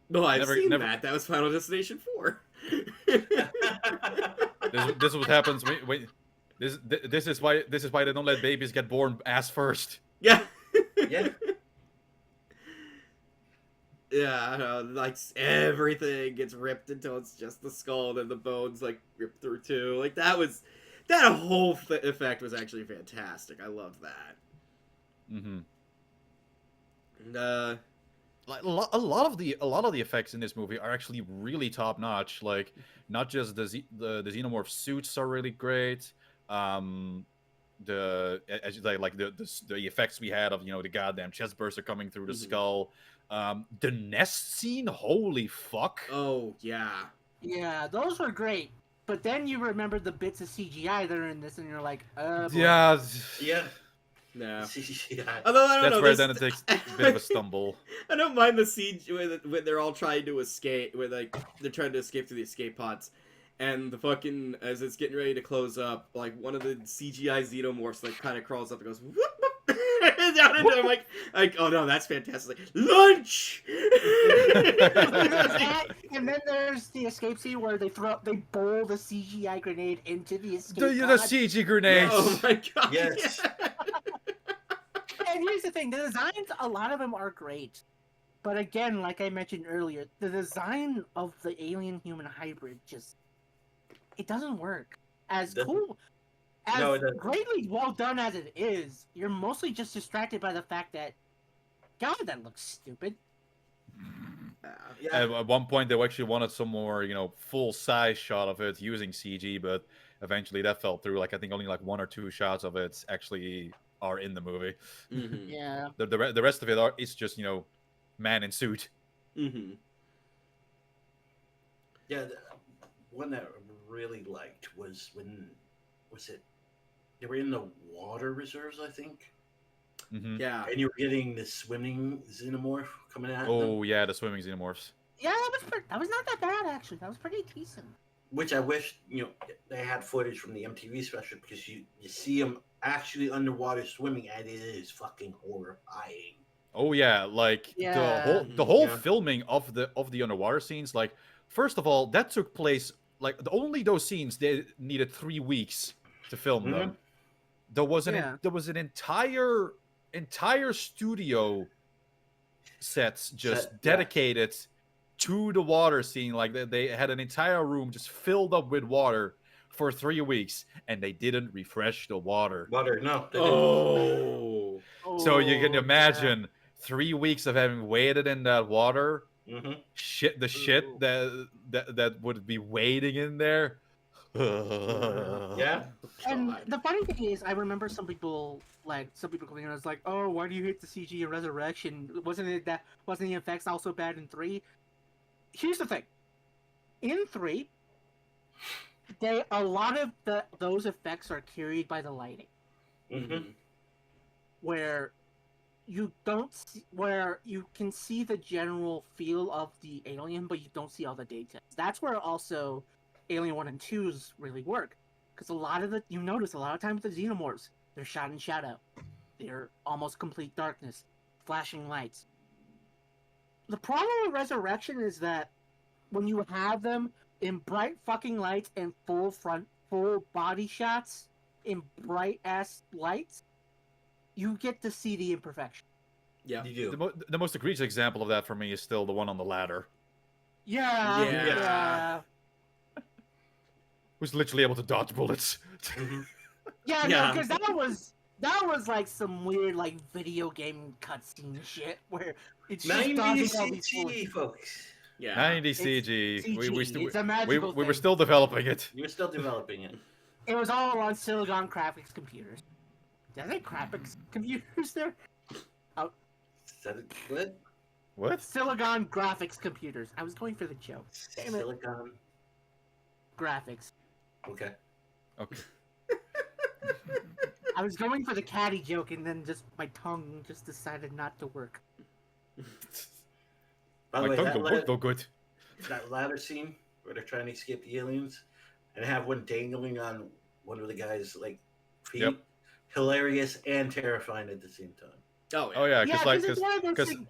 [SPEAKER 1] No, I've
[SPEAKER 4] Never-
[SPEAKER 1] seen
[SPEAKER 4] never-
[SPEAKER 1] that. That was Final Destination 4.
[SPEAKER 4] this is what happens. This is why they don't let babies get born ass first.
[SPEAKER 1] Yeah.
[SPEAKER 5] Yeah.
[SPEAKER 1] Yeah, I know, like everything gets ripped until it's just the skull, and then the bones like ripped through too. Like that whole effect was actually fantastic. I loved that.
[SPEAKER 4] Mm-hmm.
[SPEAKER 1] And
[SPEAKER 4] Like a lot of the effects in this movie are actually really top notch. Like not just the xenomorph suits are really great. The effects we had of the goddamn chest burster coming through the skull. The nest scene, holy fuck.
[SPEAKER 1] oh yeah.
[SPEAKER 2] Yeah, those were great. But then you remember the bits of CGI that are in this, and you're like, boy.
[SPEAKER 4] Yeah.
[SPEAKER 5] Yeah.
[SPEAKER 1] No.
[SPEAKER 5] Yeah.
[SPEAKER 1] Although I don't
[SPEAKER 4] That's
[SPEAKER 1] know.
[SPEAKER 4] where
[SPEAKER 1] this-
[SPEAKER 4] then it takes a bit of a stumble.
[SPEAKER 1] I don't mind the scene when they're all trying to escape, where like they're trying to escape through the escape pods, and the fucking as it's getting ready to close up, like one of the CGI xenomorphs like kind of crawls up and goes whoop, whoop, I'm like, oh no, that's fantastic. Lunch.
[SPEAKER 2] And then there's the escape scene where they bowl the CGI grenade into the escape
[SPEAKER 4] The
[SPEAKER 2] pod.
[SPEAKER 4] CG grenades.
[SPEAKER 1] Oh my god.
[SPEAKER 5] Yes.
[SPEAKER 1] Yeah.
[SPEAKER 2] And here's the thing: the designs, a lot of them are great, but again, like I mentioned earlier, the design of the alien-human hybrid it doesn't work. As
[SPEAKER 5] Doesn't-
[SPEAKER 2] cool, as
[SPEAKER 5] No, it doesn't.
[SPEAKER 2] greatly well done as it is, you're mostly just distracted by the fact that, God, that looks stupid.
[SPEAKER 5] Yeah.
[SPEAKER 4] At one point, they actually wanted some more, full-size shot of it using CG, but eventually that fell through. Like, I think only like 1 or 2 shots of it actually are in the movie.
[SPEAKER 1] Mm-hmm.
[SPEAKER 2] Yeah.
[SPEAKER 4] The rest of it is just, man in suit.
[SPEAKER 1] Mm-hmm.
[SPEAKER 5] Yeah, the one that I really liked was they were in the water reserves, I think,
[SPEAKER 4] Hmm.
[SPEAKER 1] Yeah.
[SPEAKER 5] and you were getting the swimming xenomorph coming at them,
[SPEAKER 4] Oh, yeah, the swimming xenomorphs.
[SPEAKER 2] Yeah, that was not that bad, actually. That was pretty decent.
[SPEAKER 5] which I wish they had footage from the MTV special because you see them actually underwater swimming, and it is fucking horrifying.
[SPEAKER 4] Oh yeah, like
[SPEAKER 2] Yeah.
[SPEAKER 4] the whole
[SPEAKER 5] Yeah.
[SPEAKER 4] filming of the underwater scenes. Like, first of all, that took place only those scenes they needed 3 weeks to film them. There was an entire studio sets just dedicated to the water scene. Like they had an entire room just filled up with water for 3 weeks, and they didn't refresh the water.
[SPEAKER 5] Water, no. They didn't.
[SPEAKER 1] Oh.
[SPEAKER 4] So you can
[SPEAKER 2] Oh,
[SPEAKER 4] imagine 3 weeks of having waded in that water.
[SPEAKER 5] Mhm.
[SPEAKER 4] The shit
[SPEAKER 2] Ooh.
[SPEAKER 4] that would be waiting in there.
[SPEAKER 5] Yeah.
[SPEAKER 2] And
[SPEAKER 1] God.
[SPEAKER 2] the funny thing is, I remember some people coming in and was like, "Oh, why do you hate the CG in Resurrection? Wasn't the effects also bad in 3?" Here's the thing: in 3, a lot of those effects are carried by the lighting,
[SPEAKER 5] Mhm.
[SPEAKER 2] where you can see the general feel of the alien, but you don't see all the details. That's where also Alien 1 and 2's really work. Because you notice a lot of times the Xenomorphs, they're shot in shadow. They're almost complete darkness, flashing lights. The problem with Resurrection is that when you have them in bright fucking lights and full body shots in bright ass lights, you get to see the imperfection.
[SPEAKER 1] Yeah.
[SPEAKER 5] You do.
[SPEAKER 4] The most egregious example of that for me is still the one on the ladder,
[SPEAKER 2] Yeah.
[SPEAKER 4] who's literally able to dodge bullets.
[SPEAKER 5] Mhm.
[SPEAKER 2] Yeah,
[SPEAKER 1] Yeah.
[SPEAKER 2] because that was like some weird like video game cutscene shit where it's just
[SPEAKER 5] 90
[SPEAKER 2] dodging all these
[SPEAKER 5] CG,
[SPEAKER 2] bullets.
[SPEAKER 5] folks.
[SPEAKER 1] Yeah.
[SPEAKER 4] 90
[SPEAKER 2] It's
[SPEAKER 4] CG.
[SPEAKER 2] CG. It's a magical
[SPEAKER 4] we were
[SPEAKER 2] thing.
[SPEAKER 4] still developing it.
[SPEAKER 5] You're still developing it.
[SPEAKER 2] It was all on Silicon Graphics computers. Did I say graphics computers there?
[SPEAKER 5] Said it good.
[SPEAKER 4] What?
[SPEAKER 2] Silicon Graphics computers. I was going for the joke. Damn it.
[SPEAKER 5] Silicon.
[SPEAKER 2] Graphics.
[SPEAKER 5] Okay.
[SPEAKER 4] Okay.
[SPEAKER 2] I was going for the caddy joke, and then just my tongue just decided not to work.
[SPEAKER 5] By the
[SPEAKER 4] My
[SPEAKER 5] way,
[SPEAKER 4] tongue
[SPEAKER 5] that,
[SPEAKER 4] don't work though good.
[SPEAKER 5] that ladder scene where they're trying to escape the aliens and have one dangling on one of the guy's feet.
[SPEAKER 4] Yep.
[SPEAKER 5] Hilarious and terrifying at the same time.
[SPEAKER 1] Oh yeah.
[SPEAKER 4] Oh yeah,
[SPEAKER 2] Yeah,
[SPEAKER 4] because
[SPEAKER 2] it's one of those
[SPEAKER 4] because
[SPEAKER 2] things.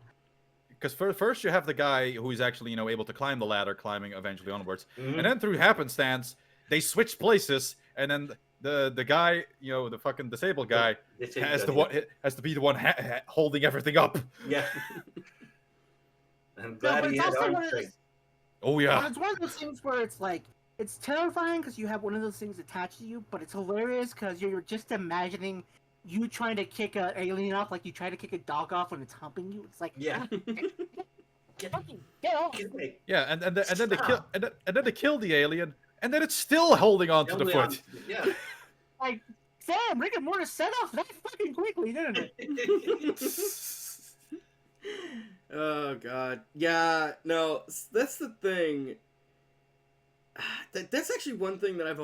[SPEAKER 4] because first you have the guy who's actually able to climb the ladder, climbing eventually onwards,
[SPEAKER 5] Mhm.
[SPEAKER 4] and then through happenstance they switch places, and then the guy, the fucking disabled guy,
[SPEAKER 5] They say
[SPEAKER 4] has
[SPEAKER 5] that,
[SPEAKER 4] to be the one holding everything up.
[SPEAKER 5] Yeah. I'm
[SPEAKER 2] No,
[SPEAKER 5] glad
[SPEAKER 2] but
[SPEAKER 5] he
[SPEAKER 2] it's
[SPEAKER 5] had
[SPEAKER 2] also
[SPEAKER 5] arm
[SPEAKER 2] one of
[SPEAKER 5] strength.
[SPEAKER 2] those.
[SPEAKER 4] Oh yeah.
[SPEAKER 2] It's one of those things where it's terrifying because you have one of those things attached to you, but it's hilarious because you're just imagining you trying to kick an alien off like you try to kick a dog off when it's humping you. It's like,
[SPEAKER 5] Yeah.
[SPEAKER 2] fucking get off.
[SPEAKER 5] Get me.
[SPEAKER 4] Yeah, and then they kill
[SPEAKER 5] Stop.
[SPEAKER 4] and then they kill the alien, and then it's still holding on to the
[SPEAKER 5] Only on-
[SPEAKER 4] foot.
[SPEAKER 5] Yeah.
[SPEAKER 2] Like, damn, Rick and Morty set off that fucking quickly, didn't it?
[SPEAKER 1] Oh god. Yeah, no, that's the thing. That's actually one thing that I've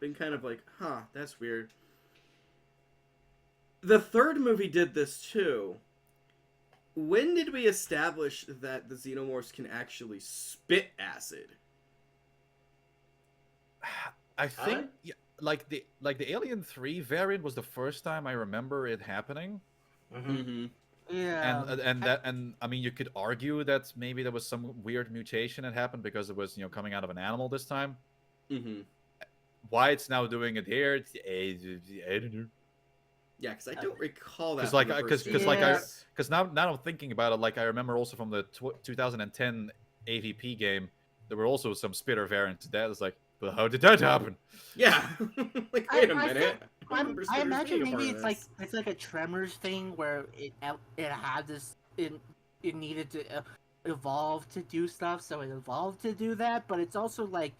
[SPEAKER 1] been kind of like, huh, that's weird. The third movie did this too. When did we establish that the Xenomorphs can actually spit acid?
[SPEAKER 4] I think like the Alien 3 variant was the first time I remember it happening.
[SPEAKER 5] Mm-hmm.
[SPEAKER 2] Yeah.
[SPEAKER 4] And I mean, you could argue that maybe there was some weird mutation that happened because it was coming out of an animal this time. Why it's now doing it here? I don't know.
[SPEAKER 1] Yeah, because I don't recall that.
[SPEAKER 4] Because now I'm thinking about it, like I remember also from the 2010 AVP game, there were also some spitter variants. That was like, but how did that happen?
[SPEAKER 1] Yeah, like wait a minute.
[SPEAKER 2] I imagine maybe it's like a Tremors thing where it had this it needed to evolve to do stuff, so it evolved to do that. But it's also like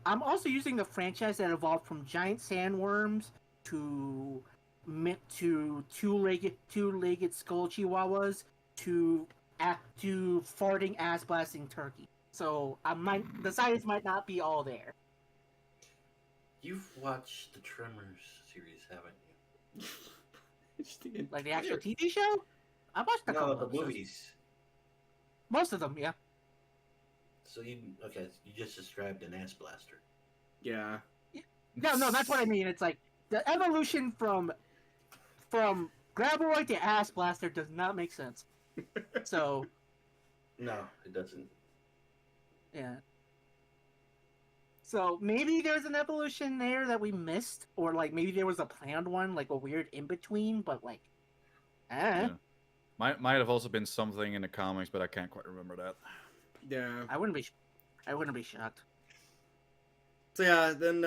[SPEAKER 2] I'm also using the franchise that evolved from giant sandworms to two-legged skull chihuahuas to farting ass blasting turkey. So the science might not be all there.
[SPEAKER 5] You've watched the Tremors series, haven't you?
[SPEAKER 2] Like the actual TV show? I watched a couple
[SPEAKER 5] of the movies.
[SPEAKER 2] Most of them, yeah.
[SPEAKER 5] So you just described an ass blaster.
[SPEAKER 1] Yeah.
[SPEAKER 2] No, that's what I mean. It's like the evolution from Graboid to ass blaster does not make sense. So.
[SPEAKER 5] No, it doesn't.
[SPEAKER 2] Yeah. So maybe there's an evolution there that we missed, or like maybe there was a planned one, like a weird in between, but like,
[SPEAKER 4] Yeah. Might have also been something in the comics, but I can't quite remember that.
[SPEAKER 1] Yeah.
[SPEAKER 2] I wouldn't be shocked.
[SPEAKER 1] So yeah, then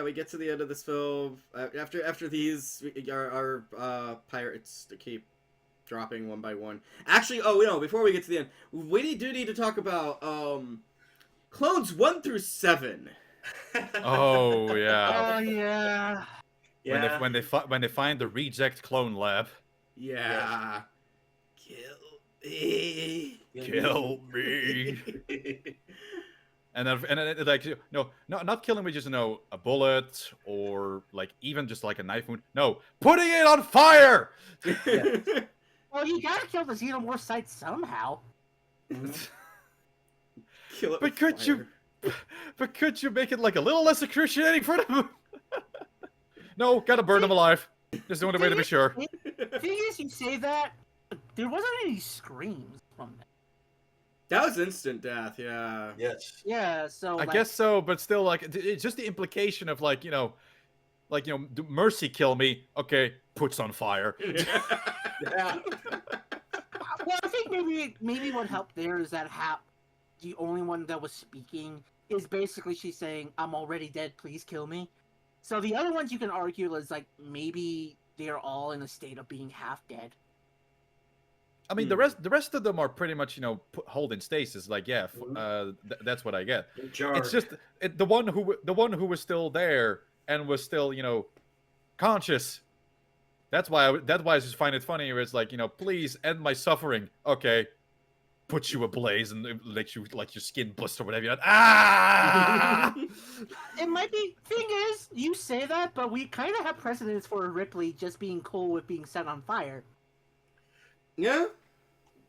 [SPEAKER 1] we get to the end of this film. After these, our pirates keep dropping one by one. Actually, before we get to the end, we do need to talk about clones 1 through 7.
[SPEAKER 4] Oh yeah.
[SPEAKER 2] Oh yeah.
[SPEAKER 5] Yeah.
[SPEAKER 4] When they find the reject clone lab.
[SPEAKER 1] Yeah.
[SPEAKER 4] Kill me. And then like no, not killing me, just a bullet or like even just like a knife wound. No, putting it on fire.
[SPEAKER 2] Well, you gotta kill the Xenomorph site somehow.
[SPEAKER 1] Kill it.
[SPEAKER 4] But could you make it like a little less excruciating for them? No, gotta burn them alive. Just the only way to be sure.
[SPEAKER 2] Thing is, you say that, but there wasn't any screams from them.
[SPEAKER 1] That was instant death. Yeah.
[SPEAKER 5] Yes.
[SPEAKER 2] Yeah. So
[SPEAKER 4] I guess so, but still, like, it's just the implication of like Mercy kill me. Okay, puts on fire.
[SPEAKER 5] Yeah.
[SPEAKER 2] Well, I think maybe what helped there is that the only one that was speaking is basically she's saying, "I'm already dead. Please kill me." So the other ones you can argue is like maybe they're all in a state of being half dead.
[SPEAKER 4] I mean, the rest of them are pretty much holding stasis. Like, yeah, that's what I get. It's just the one who was still there and was still conscious. That's why I just find it funny. Where it's like please end my suffering. Okay, put you ablaze and let you like your skin bust or whatever. You're like, ah.
[SPEAKER 2] It might be. Thing is, you say that, but we kind of have precedence for Ripley just being cool with being set on fire.
[SPEAKER 1] Yeah.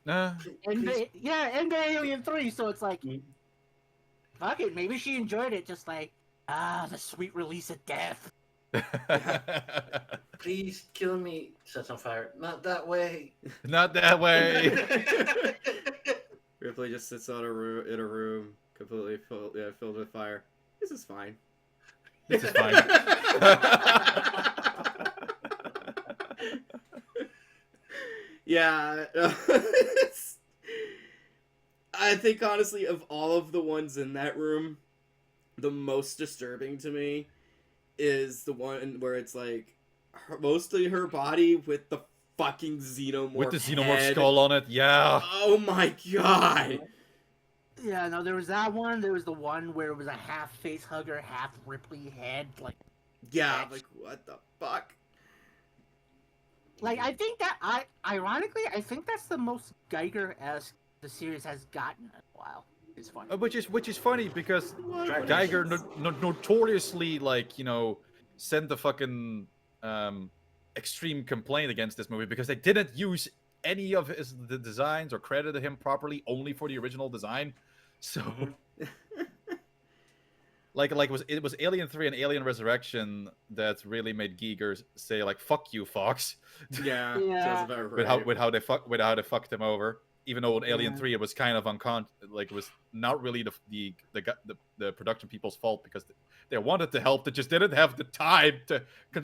[SPEAKER 2] And the Alien 3, so it's like, fuck it, maybe she enjoyed it, just like, the sweet release of death.
[SPEAKER 5] Please kill me. Sets on fire. Not that way.
[SPEAKER 4] Not that way.
[SPEAKER 1] Ripley just sits in a room completely filled with fire. This is fine.
[SPEAKER 4] This is fine.
[SPEAKER 1] Yeah. I think honestly of all of the ones in that room, the most disturbing to me is the one where it's like mostly her body with the fucking xenomorph
[SPEAKER 4] with the xenomorph
[SPEAKER 1] head.
[SPEAKER 4] skull on it. Yeah.
[SPEAKER 1] Oh my god.
[SPEAKER 2] Yeah, no, there was that one. There was the one where it was a half face hugger, half Ripley head. Like,
[SPEAKER 1] yeah, like what the fuck?
[SPEAKER 2] Like, I think ironically, I think that's the most Geiger-esque the series has gotten in a while. It's funny.
[SPEAKER 4] Which is funny because Geiger notoriously sent the fucking extreme complaint against this movie because they didn't use any of the designs or credited him properly only for the original design. So it was Alien 3 and Alien Resurrection that really made Giger say like "fuck you, Fox,"
[SPEAKER 1] Yeah,
[SPEAKER 2] Yeah.
[SPEAKER 1] sounds about right.
[SPEAKER 4] with how they fucked him over. Even though in Alien
[SPEAKER 2] Yeah.
[SPEAKER 4] 3 it was kind of like it was not really the production people's fault because they wanted to help, they just didn't have the time to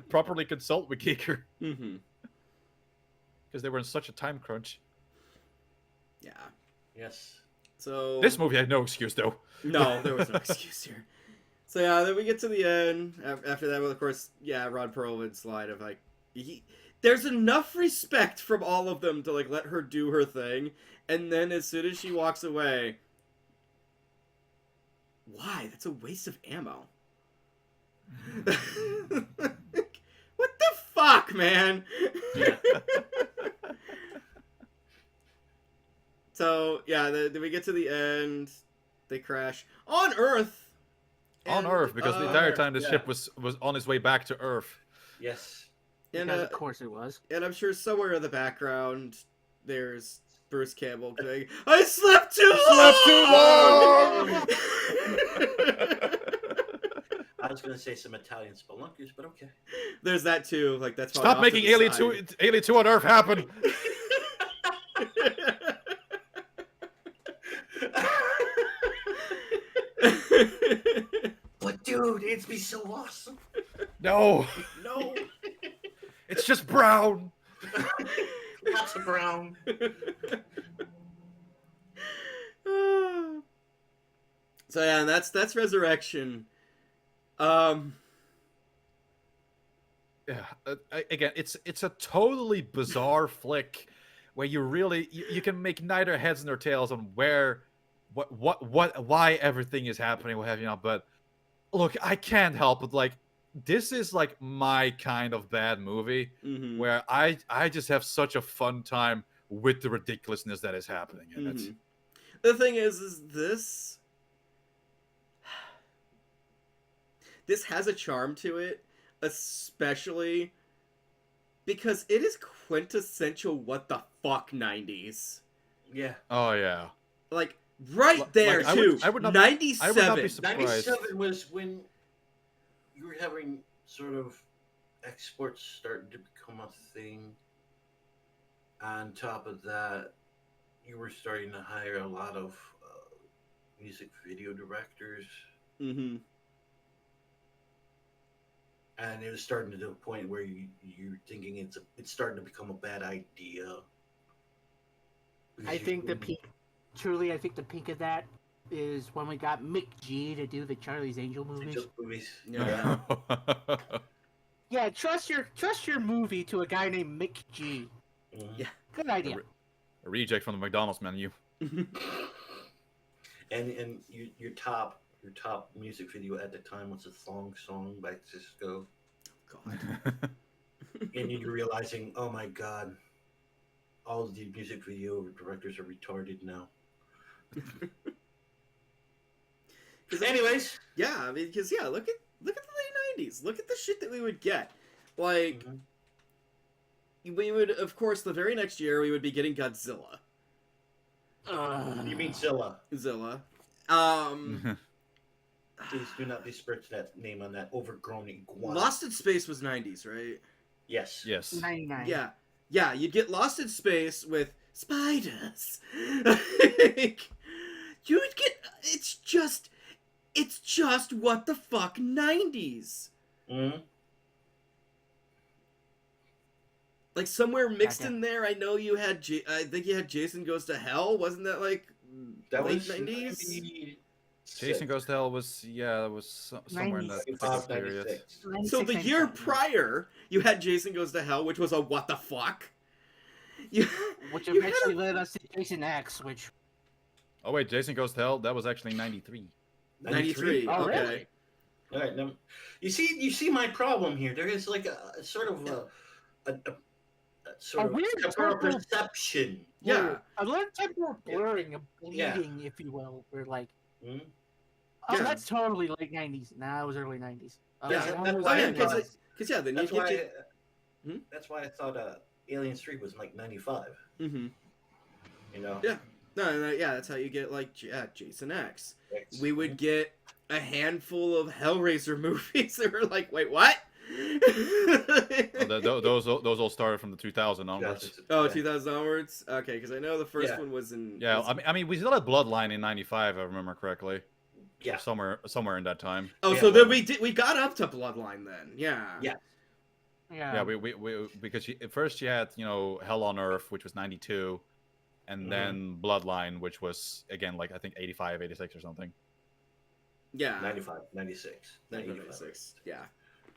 [SPEAKER 4] properly consult with Giger
[SPEAKER 1] Mm-hmm.
[SPEAKER 4] because they were in such a time crunch.
[SPEAKER 1] Yeah.
[SPEAKER 5] Yes.
[SPEAKER 1] So
[SPEAKER 4] This movie had no excuse though.
[SPEAKER 1] no, there was no excuse here. So yeah, then we get to the end. After that, well, of course, yeah, Rod Perlman's line of like, there's enough respect from all of them to like let her do her thing, and then as soon as she walks away, why? That's a waste of ammo. What the fuck, man?
[SPEAKER 5] Yeah.
[SPEAKER 1] So yeah, then we get to the end. They crash on Earth.
[SPEAKER 4] On
[SPEAKER 1] And,
[SPEAKER 4] Earth, because the entire time the
[SPEAKER 5] yeah.
[SPEAKER 4] ship was on its way back to Earth.
[SPEAKER 5] Yes.
[SPEAKER 1] And,
[SPEAKER 2] Because of course it was.
[SPEAKER 1] and I'm sure somewhere in the background there's Bruce Campbell going, "I slept too long."
[SPEAKER 5] I was gonna say some Italian spelunkers, but okay.
[SPEAKER 1] There's that too. Like that's
[SPEAKER 4] Stop
[SPEAKER 1] probably off to
[SPEAKER 4] making
[SPEAKER 1] the
[SPEAKER 4] Alien 2 on Earth happen.
[SPEAKER 1] side.
[SPEAKER 5] But dude, it'd be so awesome.
[SPEAKER 4] No,
[SPEAKER 1] No.
[SPEAKER 4] it's just brown.
[SPEAKER 5] Lots of brown.
[SPEAKER 1] So yeah, and that's Resurrection.
[SPEAKER 4] Yeah, again, it's a totally bizarre flick where you can make neither heads nor tails on why everything is happening, what have you not. But look, I can't help it. Like, this is like my kind of bad movie
[SPEAKER 1] Mhm.
[SPEAKER 4] where I just have such a fun time with the ridiculousness that is happening in it.
[SPEAKER 1] Mhm. The thing is this has a charm to it, especially because it is quintessential what the fuck 90s.
[SPEAKER 5] Yeah.
[SPEAKER 4] Oh yeah,
[SPEAKER 1] Like right there
[SPEAKER 4] like,
[SPEAKER 1] too.
[SPEAKER 4] I would not be
[SPEAKER 1] 97.
[SPEAKER 4] surprised.
[SPEAKER 5] 97 was when you were having sort of exports starting to become a thing. On top of that, you were starting to hire a lot of music video directors,
[SPEAKER 1] Mhm.
[SPEAKER 5] and it was starting to the point where you're thinking it's starting to become a bad idea.
[SPEAKER 2] I think the peak, truly, I think the peak of that is when we got Mick G to do the Charlie's Angel movies.
[SPEAKER 1] Yeah.
[SPEAKER 2] Yeah, trust your movie to a guy named Mick G.
[SPEAKER 5] Mhm.
[SPEAKER 1] Yeah.
[SPEAKER 2] Good idea.
[SPEAKER 4] A reject from the McDonald's menu.
[SPEAKER 5] And your top music video at the time was a song by Cisco,
[SPEAKER 1] God.
[SPEAKER 5] and you're realizing, oh my god, all of the music video directors are retarded now. Anyways,
[SPEAKER 1] Yeah, I mean, because yeah, look at the late 90s. Look at the shit that we would get. Like, we would, of course, the very next year we would be getting Godzilla.
[SPEAKER 5] you mean Zilla?
[SPEAKER 1] Zilla.
[SPEAKER 5] Please do not disparage that name on that overgrown iguana.
[SPEAKER 1] Lost in Space was 90s, right?
[SPEAKER 5] Yes.
[SPEAKER 4] Yes.
[SPEAKER 2] 99.
[SPEAKER 1] Yeah. Yeah, you'd get Lost in Space with spiders. You'd get, it's just what the fuck 90s.
[SPEAKER 5] Mm-hmm.
[SPEAKER 1] Like somewhere mixed
[SPEAKER 2] Gotcha.
[SPEAKER 1] in there, I know you had, I think you had Jason Goes to Hell. Wasn't that like
[SPEAKER 5] That
[SPEAKER 1] late
[SPEAKER 5] was
[SPEAKER 1] 90s?
[SPEAKER 4] Jason Goes to Hell was somewhere in that
[SPEAKER 5] 95,
[SPEAKER 4] period.
[SPEAKER 5] 96.
[SPEAKER 1] So the
[SPEAKER 2] 96,
[SPEAKER 1] year
[SPEAKER 2] 97.
[SPEAKER 1] prior, you had Jason Goes to Hell, which was a what the fuck. You,
[SPEAKER 2] Which
[SPEAKER 1] you had
[SPEAKER 2] eventually led us to Jason X, which...
[SPEAKER 4] Oh wait, Jason Goes to Hell, that was actually 93.
[SPEAKER 1] 93.
[SPEAKER 2] Oh,
[SPEAKER 1] Okay.
[SPEAKER 2] really?
[SPEAKER 5] All right, now you see my problem here. There is like a sort of a sort
[SPEAKER 2] A
[SPEAKER 5] of
[SPEAKER 2] weird
[SPEAKER 5] temporal
[SPEAKER 2] temporal-
[SPEAKER 5] perception.
[SPEAKER 1] Yeah.
[SPEAKER 2] A little temporal blurring, a
[SPEAKER 5] Yeah.
[SPEAKER 2] bleeding, if you will. We're like,
[SPEAKER 5] Mhm.
[SPEAKER 2] oh,
[SPEAKER 1] Yeah.
[SPEAKER 2] that's totally late 90s. Nah, it was early 90s.
[SPEAKER 1] Yeah,
[SPEAKER 5] that's
[SPEAKER 1] oh,
[SPEAKER 5] why
[SPEAKER 1] yeah,
[SPEAKER 5] I
[SPEAKER 1] because
[SPEAKER 5] thought-
[SPEAKER 1] yeah, then
[SPEAKER 5] That's
[SPEAKER 1] you
[SPEAKER 5] why.
[SPEAKER 1] get Hmm?
[SPEAKER 5] That's why I thought Aliens 3 was like 95.
[SPEAKER 1] Mm-hmm.
[SPEAKER 5] You know.
[SPEAKER 1] Yeah. No, yeah, that's how you get like Jason X.
[SPEAKER 5] X.
[SPEAKER 1] We would get a handful of Hellraiser movies that were like, wait, what?
[SPEAKER 4] Those all started from the 2000 onwards.
[SPEAKER 1] Oh, 2000 onwards? Okay, because I know the first
[SPEAKER 5] Yeah.
[SPEAKER 1] one was in...
[SPEAKER 4] Yeah,
[SPEAKER 1] was-
[SPEAKER 4] I mean, we still had Bloodline in '95, if I remember correctly.
[SPEAKER 5] Yeah.
[SPEAKER 4] Somewhere in that time.
[SPEAKER 1] Oh,
[SPEAKER 5] Yeah.
[SPEAKER 1] so then we got up to Bloodline then. Yeah.
[SPEAKER 5] Yeah.
[SPEAKER 4] Yeah, we because at first you had, you know, Hell on Earth, which was '92, and then Bloodline, which was again like I think '85, '86 or something.
[SPEAKER 1] Yeah.
[SPEAKER 5] 95, 96.
[SPEAKER 1] 1996. Yeah.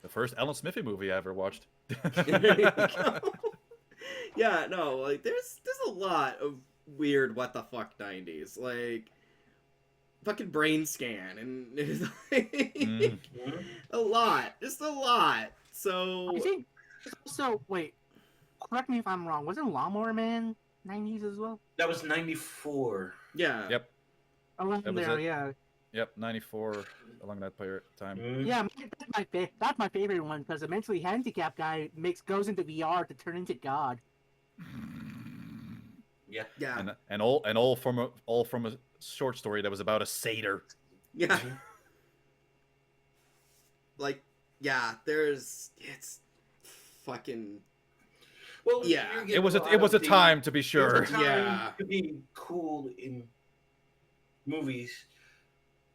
[SPEAKER 4] The first Alan Smithy movie I ever watched.
[SPEAKER 1] There you go. Yeah, no, like there's a lot of weird what the fuck 90s. Like fucking Brain Scan and a lot. Just a lot. So
[SPEAKER 2] I think so. Wait, correct me if I'm wrong. Wasn't Lawnmower Man 90s as well?
[SPEAKER 5] That was 94.
[SPEAKER 1] yeah.
[SPEAKER 4] Yep.
[SPEAKER 2] Around
[SPEAKER 4] That was
[SPEAKER 2] there,
[SPEAKER 4] it.
[SPEAKER 2] yeah.
[SPEAKER 4] Yep, '94 along that period of time.
[SPEAKER 5] Mhm.
[SPEAKER 2] Yeah, that's my favorite one because a mentally handicapped guy goes into VR to turn into God.
[SPEAKER 5] Yeah.
[SPEAKER 1] Yeah.
[SPEAKER 4] And all from a short story that was about a satyr.
[SPEAKER 1] Yeah.
[SPEAKER 5] Mhm.
[SPEAKER 1] Like yeah, it's fucking
[SPEAKER 5] Well,
[SPEAKER 1] Yeah.
[SPEAKER 5] you get
[SPEAKER 4] It was
[SPEAKER 5] lot
[SPEAKER 4] a
[SPEAKER 5] of the-
[SPEAKER 4] time to be
[SPEAKER 5] it was a
[SPEAKER 4] sure.
[SPEAKER 5] time
[SPEAKER 1] Yeah.
[SPEAKER 5] to be cool in movies,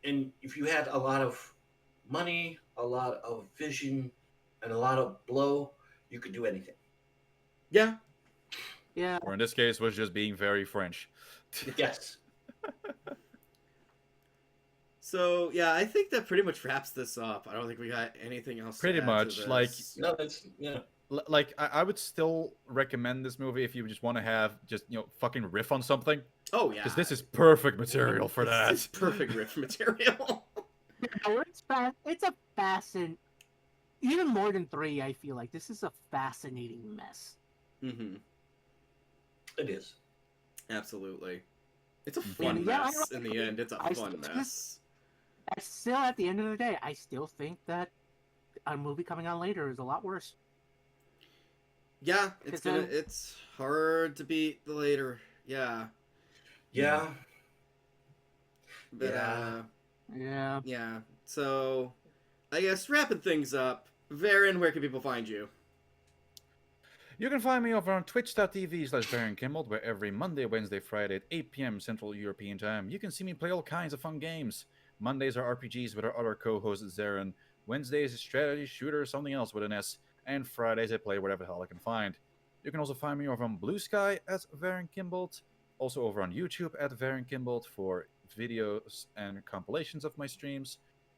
[SPEAKER 5] and if you had a lot of money, a lot of vision, and a lot of blow, you could do anything.
[SPEAKER 1] yeah.
[SPEAKER 2] Yeah,
[SPEAKER 4] Or in this case, was just being very French.
[SPEAKER 5] Yes.
[SPEAKER 1] So yeah, I think that pretty much wraps this up. I don't think we got anything else.
[SPEAKER 4] Pretty
[SPEAKER 1] to add to
[SPEAKER 4] much,
[SPEAKER 1] this.
[SPEAKER 4] like-
[SPEAKER 5] No, that's yeah.
[SPEAKER 4] Like I would still recommend this movie if you just want to have just, you know, fucking riff on something,
[SPEAKER 1] oh yeah,
[SPEAKER 4] because this is perfect material for
[SPEAKER 1] This
[SPEAKER 4] that.
[SPEAKER 1] is perfect riff material.
[SPEAKER 2] no, it's a fascinating. Even more than 3, I feel like this is a fascinating mess.
[SPEAKER 1] Mm-hmm.
[SPEAKER 5] It is.
[SPEAKER 1] Absolutely, it's a fun
[SPEAKER 2] And, yeah, I
[SPEAKER 1] mess. In the end, it's a
[SPEAKER 2] I
[SPEAKER 1] fun
[SPEAKER 2] still-
[SPEAKER 1] mess.
[SPEAKER 2] I still, at the end of the day, I still think that a movie coming out later is a lot worse.
[SPEAKER 1] Yeah, it's
[SPEAKER 2] It's a-
[SPEAKER 1] it's hard to beat the later. Yeah,
[SPEAKER 5] Yeah.
[SPEAKER 1] but
[SPEAKER 5] Yeah.
[SPEAKER 2] Yeah.
[SPEAKER 1] yeah. So, I guess wrapping things up. Varren, where can people find you?
[SPEAKER 4] You can find me over on twitch.tv/VarrenKimmel, where every Monday, Wednesday, Friday at 8 p.m. Central European Time, you can see me play all kinds of fun games. Mondays are RPGs with our other co-host Xeiren. Wednesdays is strategy, shooter, something else with an S. And Fridays I play whatever the hell I can find. You can also find me over on Blue Sky at VarrenKimbald, also over on YouTube at VarrenKimbald for videos and compilations of my streams.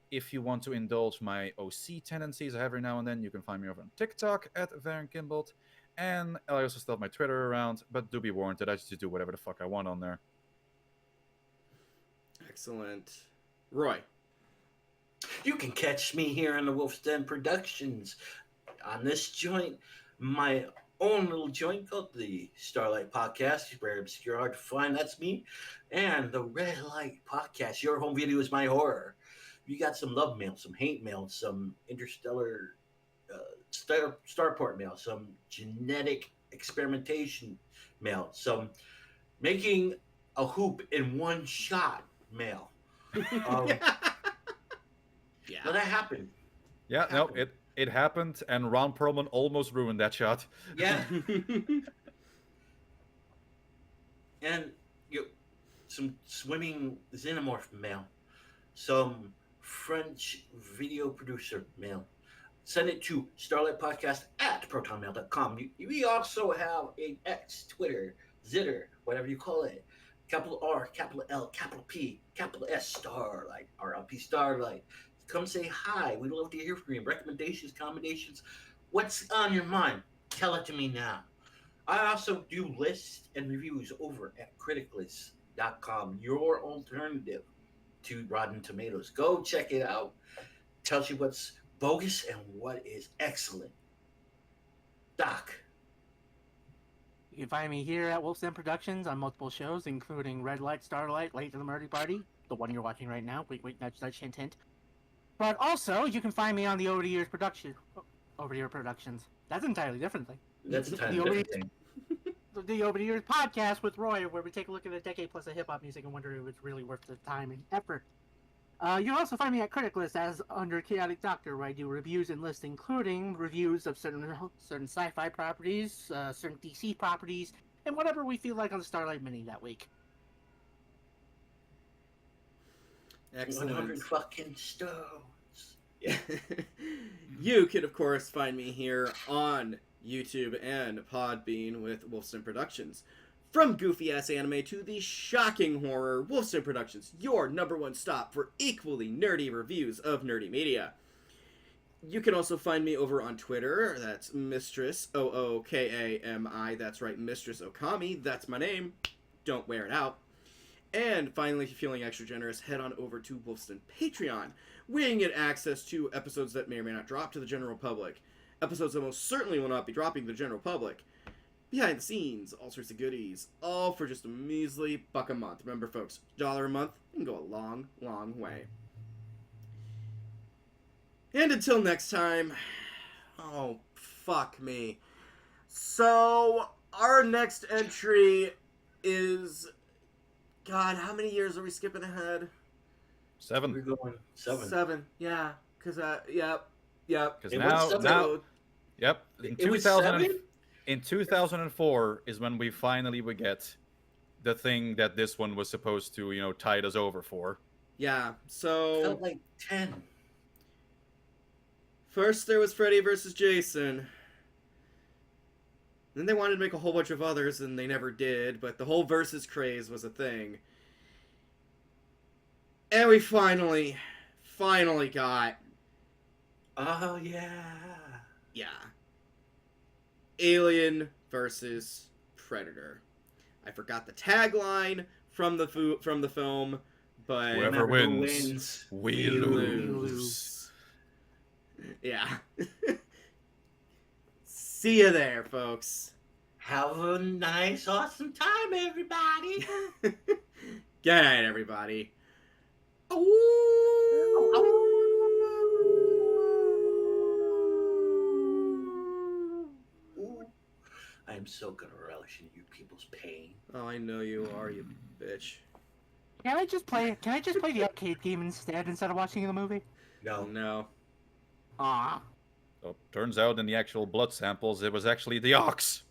[SPEAKER 4] If you want to indulge my OC tendencies every now and then, you can find me over on TikTok at VarrenKimbald. And I also still have my Twitter around, but do be warned that I just do whatever the fuck I want on there.
[SPEAKER 1] Excellent, Roy.
[SPEAKER 5] You can catch me here on the Wolf's Den Productions on this joint, my own little joint called the Starlight Podcast. It's very obscure, hard to find. That's me. And the Red Light Podcast. Your home video is my horror. You got some love mail, some hate mail, some interstellar starport mail, some genetic experimentation mail, some making a hoop in one shot mail.
[SPEAKER 1] yeah.
[SPEAKER 5] But that happened.
[SPEAKER 4] Yeah, no, it happened, and Ron Perlman almost ruined that shot.
[SPEAKER 5] Yeah. And some swimming xenomorph mail, some French video producer mail. Send it to starlightpodcast@protonmail.com. We also have an X, Twitter, Zitter, whatever you call it. Capital R, capital L, capital P, capital S, Starlight, RLP Starlight. Come say hi. We'd love to hear from you. Recommendations, commendations. What's on your mind? Tell it to me now. I also do lists and reviews over at criticlist.com, your alternative to Rotten Tomatoes. Go check it out. Tells you what's bogus and what is excellent. Doc.
[SPEAKER 2] You can find me here at Wolf's Den Productions on multiple shows, including Red Light, Starlight, Late to the Murder Party, the one you're watching right now. Wait, nudge, hint, hint. But also, you can find me on the Over the Years Productions. That's an entirely different thing.
[SPEAKER 5] That's a
[SPEAKER 2] The
[SPEAKER 5] tiny
[SPEAKER 2] only-
[SPEAKER 5] different thing.
[SPEAKER 2] The Over the Years podcast with Roy, where we take a look at a decade plus of hip hop music and wonder if it's really worth the time and effort. You'll also find me at Critic List as under Chaotic Doctor, where I do reviews and lists, including reviews of certain sci-fi properties, certain DC properties, and whatever we feel like on the Starlight Mini that week.
[SPEAKER 1] Excellent.
[SPEAKER 5] 100 fucking stones.
[SPEAKER 1] Yeah. You can, of course, find me here on YouTube and Podbean with Wolfson Productions. From goofy-ass anime to the shocking horror, Wolfson Productions, your #1 stop for equally nerdy reviews of nerdy media. You can also find me over on Twitter. That's Mistress Ookami. That's right, Mistress Ookami. That's my name. Don't wear it out. And finally, if you're feeling extra generous, head on over to Wolfson Patreon, where you can get access to episodes that may or may not drop to the general public. Episodes that most certainly will not be dropping to the general public. Behind the scenes, all sorts of goodies, all for just a measly $1 a month. Remember, folks, $1 a month can go a long, long way. And until next time, oh, fuck me. So, our next entry is, God, how many years are we skipping ahead?
[SPEAKER 5] We're
[SPEAKER 4] 7.
[SPEAKER 5] going 7.
[SPEAKER 1] 7, yeah, because, yep.
[SPEAKER 4] Because
[SPEAKER 5] It was
[SPEAKER 4] now, yep.
[SPEAKER 5] It was 7?
[SPEAKER 4] In 2004 is when we finally would get the thing that this one was supposed to, tide us over for.
[SPEAKER 1] Yeah, so...
[SPEAKER 5] Felt like 10.
[SPEAKER 1] First there was Freddy versus Jason. Then they wanted to make a whole bunch of others, and they never did, but the whole versus craze was a thing. And we finally got...
[SPEAKER 5] Oh, yeah.
[SPEAKER 1] Yeah. Alien versus Predator. I forgot the tagline from the film, but
[SPEAKER 4] Whoever
[SPEAKER 5] Whoever
[SPEAKER 4] wins, we
[SPEAKER 1] we
[SPEAKER 4] lose.
[SPEAKER 1] Yeah. See you there, folks.
[SPEAKER 5] Have a nice, awesome time, everybody.
[SPEAKER 1] Good night, everybody.
[SPEAKER 5] I'm so gonna relish in you people's pain.
[SPEAKER 1] Oh, I know you are, you bitch.
[SPEAKER 2] Can I just play the arcade game instead of watching the movie?
[SPEAKER 1] Oh,
[SPEAKER 5] No.
[SPEAKER 1] no.
[SPEAKER 2] Ah.
[SPEAKER 4] So, turns out in the actual blood samples, it was actually the ox.